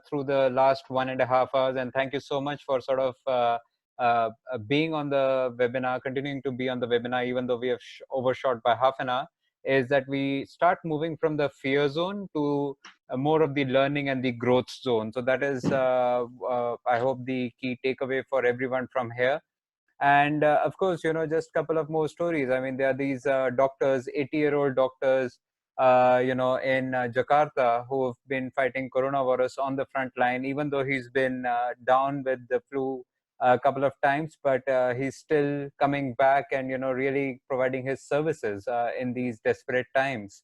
through the last 1.5 hours, and thank you so much for sort of being on the webinar, continuing to be on the webinar, even though we have overshot by half an hour, is that we start moving from the fear zone to more of the learning and the growth zone. So that is, I hope, the key takeaway for everyone from here. And of course, just a couple of more stories. I mean, there are these doctors, 80-year-old doctors, in Jakarta, who have been fighting coronavirus on the front line, even though he's been down with the flu a couple of times, but he's still coming back and, really providing his services in these desperate times.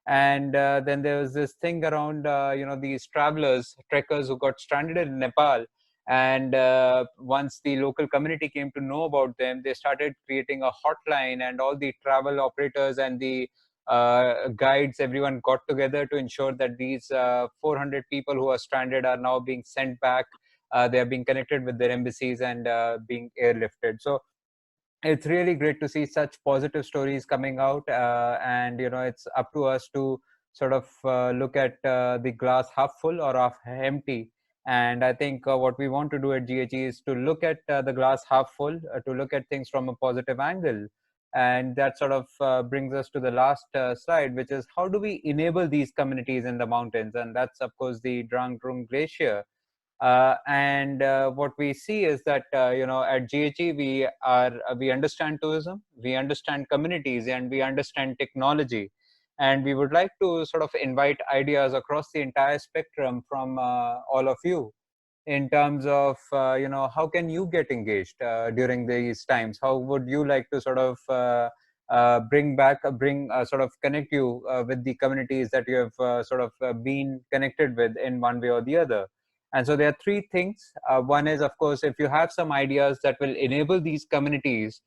And then there was this thing around, these trekkers who got stranded in Nepal. And once the local community came to know about them, they started creating a hotline, and all the travel operators and the guides, everyone got together to ensure that these 400 people who are stranded are now being sent back. They are being connected with their embassies and being airlifted. So it's really great to see such positive stories coming out, and it's up to us to sort of look at the glass half full or half empty. And I think what we want to do at GHE is to look at the glass half full, to look at things from a positive angle, And that sort of brings us to the last slide, which is how do we enable these communities in the mountains? And that's, of course, the Drang Drung Glacier. And what we see is that at GHE we understand tourism, we understand communities, and we understand technology, and we would like to sort of invite ideas across the entire spectrum from all of you in terms of how can you get engaged during these times? How would you like to sort of sort of connect you with the communities that you have sort of been connected with in one way or the other? And so there are three things. One is, of course, if you have some ideas that will enable these communities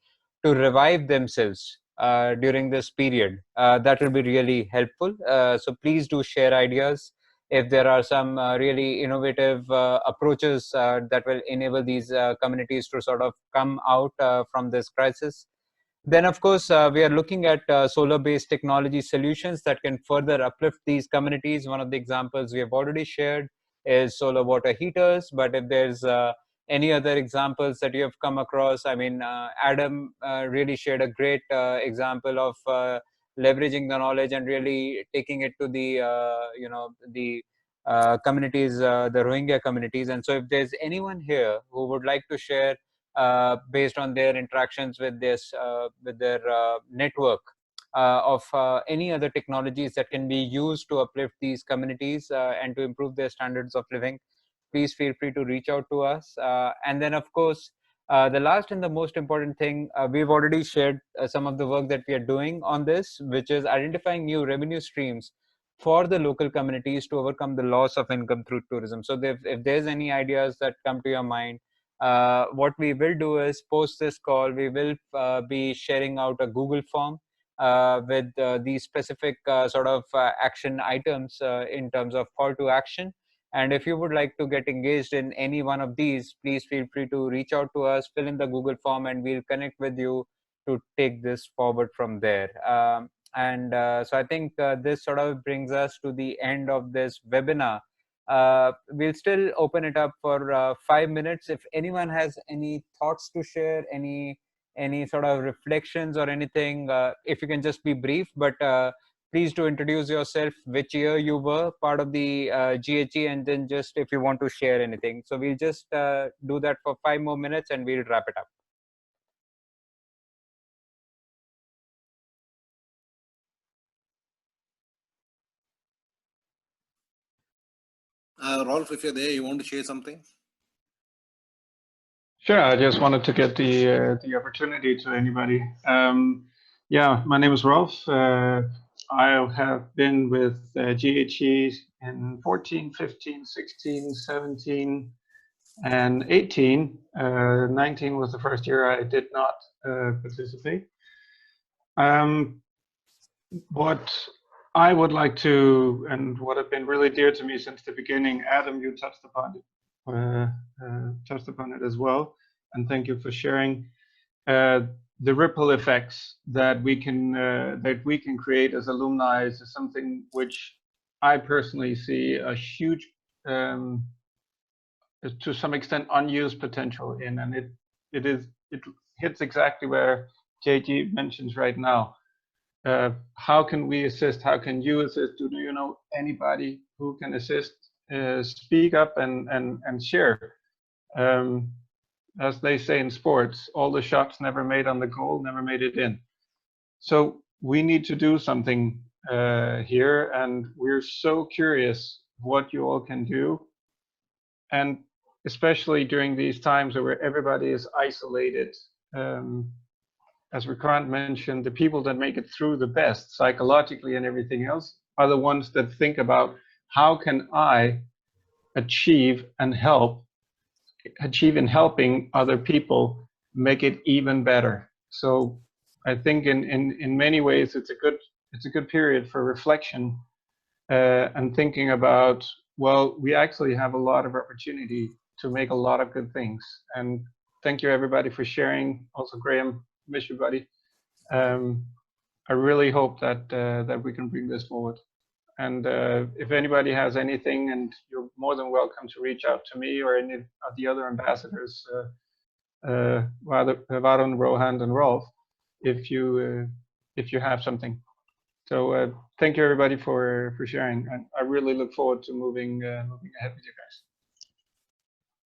to revive themselves during this period, that will be really helpful. So please do share ideas. If there are some really innovative approaches that will enable these communities to sort of come out from this crisis. Then, of course, we are looking at solar-based technology solutions that can further uplift these communities. One of the examples we have already shared is solar water heaters, but if there's any other examples that you have come across, I mean, Adam really shared a great example of leveraging the knowledge and really taking it to the, the communities, the Rohingya communities. And so if there's anyone here who would like to share based on their interactions with this, with their network of any other technologies that can be used to uplift these communities and to improve their standards of living, please feel free to reach out to us. And then, of course, the last and the most important thing, we've already shared some of the work that we are doing on this, which is identifying new revenue streams for the local communities to overcome the loss of income through tourism. So if there's any ideas that come to your mind, what we will do is post this call, we will be sharing out a Google form with these specific sort of action items in terms of call to action. And if you would like to get engaged in any one of these, please feel free to reach out to us, fill in the Google form, and we'll connect with you to take this forward from there. So I think this sort of brings us to the end of this webinar. We'll still open it up for 5 minutes. If anyone has any thoughts to share, any sort of reflections or anything, if you can just be brief, but please do introduce yourself, which year you were part of the GHE, and then just if you want to share anything. So we'll just do that for 5 more minutes and we'll wrap it up. Rolf, if you're there, you want to share something? Sure, I just wanted to get the opportunity to anybody. Yeah, my name is Rolf. I have been with GHE in 14, 15, 16, 17, and 18. 19 was the first year I did not participate. What I would like to, and what have been really dear to me since the beginning, Adam, you touched upon it as well, and thank you for sharing the ripple effects that we can create as alumni is something which I personally see a huge, to some extent, unused potential in, and it hits exactly where JG mentions right now. How can we assist? How can you assist? Do you know anybody who can assist? Speak up and share. As they say in sports, all the shots never made on the goal never made it in. So we need to do something here, and we're so curious what you all can do. And especially during these times where everybody is isolated. As Vikrant mentioned, the people that make it through the best psychologically and everything else are the ones that think about how can I achieve in helping other people make it even better. So I think in many ways it's a good period for reflection and thinking about, well, we actually have a lot of opportunity to make a lot of good things. And thank you everybody for sharing. Also Graham, miss you buddy. I really hope that that we can bring this forward. And if anybody has anything, and you're more than welcome to reach out to me or any of the other ambassadors, Varun, Rohan, and Rolf, if you have something. So thank you everybody for sharing, and I really look forward to moving ahead with you guys.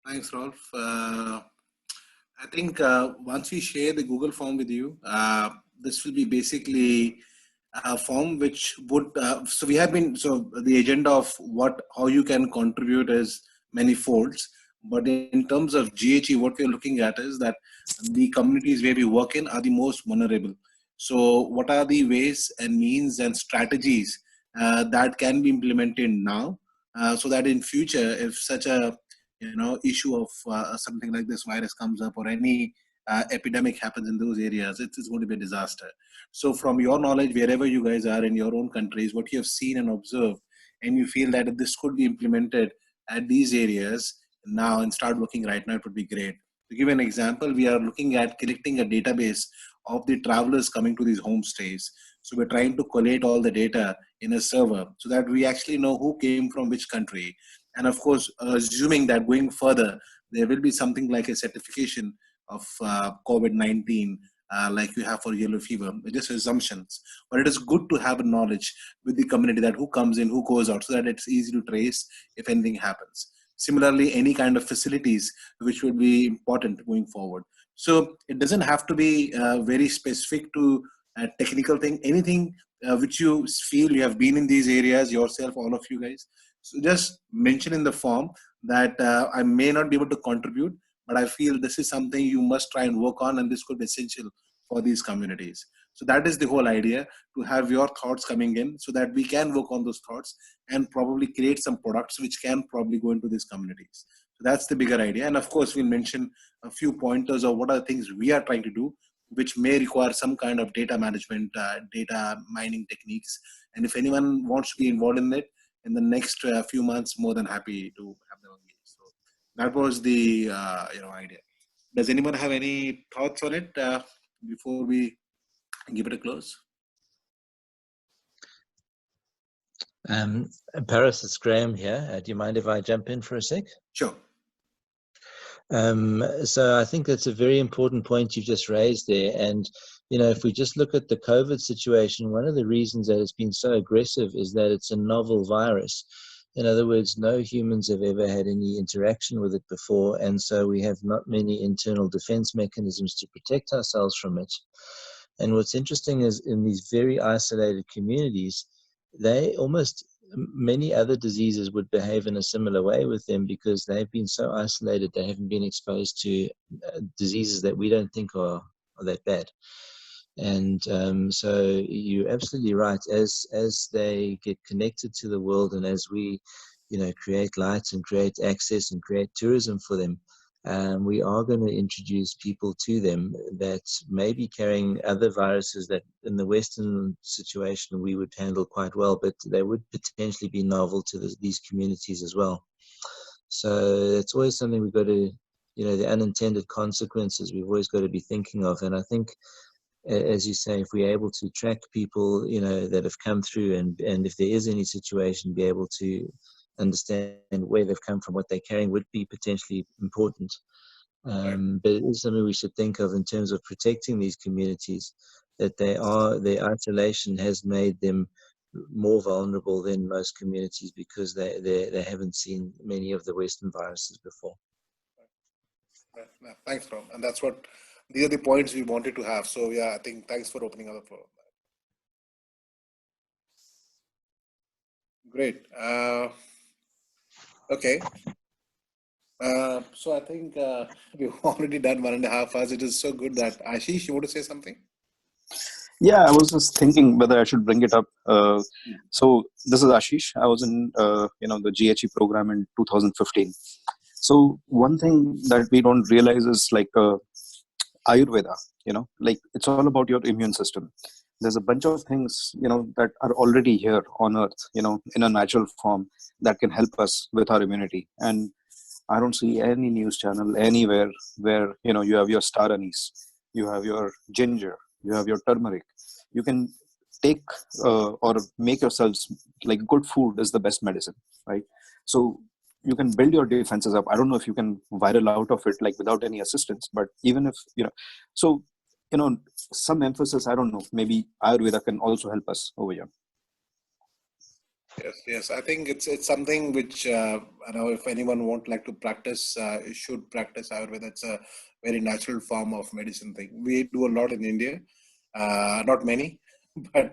Thanks, Rolf. I think once we share the Google form with you, this will be basically a form which would, so the agenda of how you can contribute is many folds, but in terms of GHE, what we're looking at is that the communities where we work in are the most vulnerable. So what are the ways and means and strategies that can be implemented now, so that in future, if such a issue of something like this virus comes up, or any epidemic happens in those areas, it's going to be a disaster. So from your knowledge, wherever you guys are in your own countries, what you have seen and observed, and you feel that if this could be implemented at these areas now and start working right now, it would be great. To give an example, we are looking at collecting a database of the travelers coming to these homestays. So we're trying to collate all the data in a server so that we actually know who came from which country. And of course, assuming that going further, there will be something like a certification of COVID-19, like you have for yellow fever, just assumptions. But it is good to have a knowledge with the community that who comes in, who goes out, so that it's easy to trace if anything happens. Similarly, any kind of facilities which would be important going forward. So it doesn't have to be very specific to a technical thing, anything which you feel you have been in these areas yourself, all of you guys. So just mention in the form that I may not be able to contribute, but I feel this is something you must try and work on, and this could be essential for these communities. So that is the whole idea, to have your thoughts coming in so that we can work on those thoughts and probably create some products which can probably go into these communities. So that's the bigger idea. And of course, we'll mention a few pointers of what are the things we are trying to do, which may require some kind of data management, data mining techniques. And if anyone wants to be involved in it in the next few months, more than happy to have them engaged. So that was the idea. Does anyone have any thoughts on it before we give it a close? Paris, it's Graham here. Do you mind if I jump in for a sec? Sure. So I think that's a very important point you've just raised there. And, if we just look at the COVID situation, one of the reasons that it's been so aggressive is that it's a novel virus. In other words, no humans have ever had any interaction with it before. And so we have not many internal defense mechanisms to protect ourselves from it. And what's interesting is in these very isolated communities, many other diseases would behave in a similar way with them because they've been so isolated, they haven't been exposed to diseases that we don't think are that bad. And so you're absolutely right. As they get connected to the world, and as we, create lights and create access and create tourism for them, we are going to introduce people to them that may be carrying other viruses that in the Western situation we would handle quite well, but they would potentially be novel to these communities as well. So it's always something we've got to, the unintended consequences we've always got to be thinking of. And I think, as you say, if we're able to track people, that have come through, and if there is any situation, be able to understand where they've come from, what they're carrying, would be potentially important. But it is something we should think of in terms of protecting these communities, that their isolation has made them more vulnerable than most communities because they haven't seen many of the Western viruses before. Thanks, Rom. And these are the points we wanted to have. So yeah, I think thanks for opening up the floor. Great. Okay. So I think we've already done 1.5 hours. It is so good that Ashish, you want to say something? Yeah, I was just thinking whether I should bring it up. So this is Ashish. I was in the GHE program in 2015. So one thing that we don't realize is like Ayurveda. Like it's all about your immune system. There's a bunch of things that are already here on Earth, in a natural form that can help us with our immunity. And I don't see any news channel anywhere where you have your star anise, you have your ginger, you have your turmeric. You can take or make yourselves, like, good food is the best medicine, right? So you can build your defenses up. I don't know if you can viral out of it like without any assistance, but even if so some emphasis, I don't know, maybe Ayurveda can also help us over here. Yes. I think it's something which I know if anyone won't like to practice, should practice Ayurveda. It's a very natural form of medicine thing. We do a lot in India, not many, but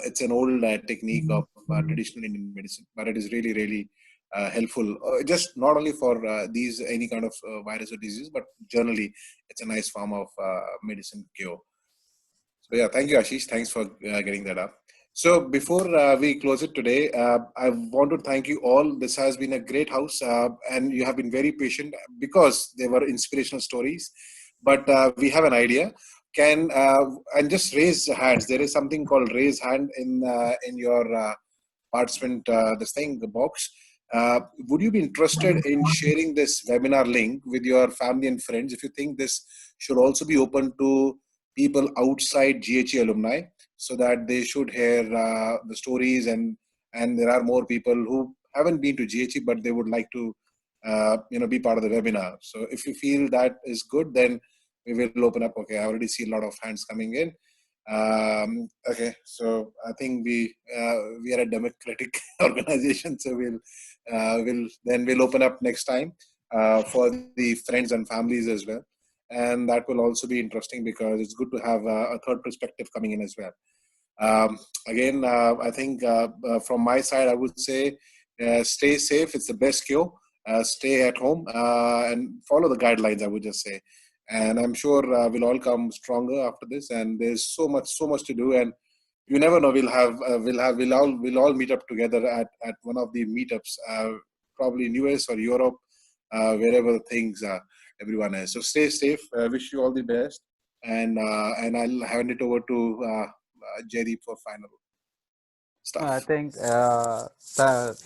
it's an old technique of traditional Indian medicine. But it is really, really helpful. Just not only for any kind of virus or disease, but generally, it's a nice form of medicine cure. So yeah, thank you, Ashish. Thanks for getting that up. So before we close it today, I want to thank you all. This has been a great house, and you have been very patient because they were inspirational stories. But we have an idea. And just raise hands. There is something called raise hand in your participant the box. Would you be interested in sharing this webinar link with your family and friends if you think this should also be open to people outside GHE alumni, so that they should hear the stories, and there are more people who haven't been to GHE but they would like to be part of the webinar. So if you feel that is good, then we will open up. Okay, I already see a lot of hands coming in. Okay, so I think we are a democratic organization, so we'll open up next time for the friends and families as well. And that will also be interesting because it's good to have a third perspective coming in as well. Again, I think from my side, I would say stay safe. It's the best cure. Stay at home and follow the guidelines, I would just say. And I'm sure we'll all come stronger after this. And there's so much to do. And you never know. We'll all meet up together at one of the meetups, probably in US or Europe, wherever things are. Everyone is. So stay safe. Wish you all the best, and I'll hand it over to Jaideep for final stuff. I think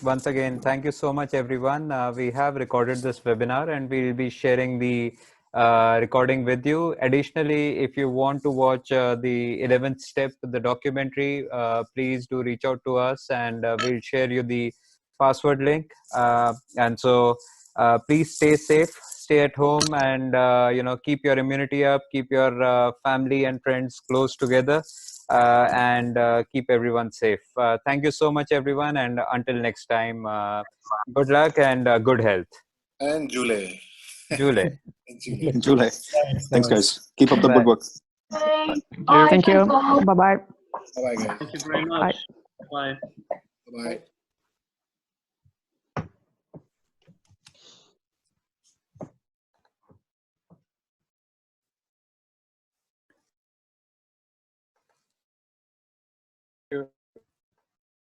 once again, thank you so much, everyone. We have recorded this webinar, and we'll be sharing the recording with you. Additionally, if you want to watch the 11th step, the documentary, please do reach out to us, and we'll share you the password link. And so please stay safe, stay at home, and keep your immunity up, keep your family and friends close together, and keep everyone safe. Thank you so much, everyone, and until next time, good luck and good health. And Jule. July. Thanks, guys. Keep up the good work. Thank you. Bye-bye. Bye-bye, guys. Thank you very much. Bye. Bye. Bye-bye.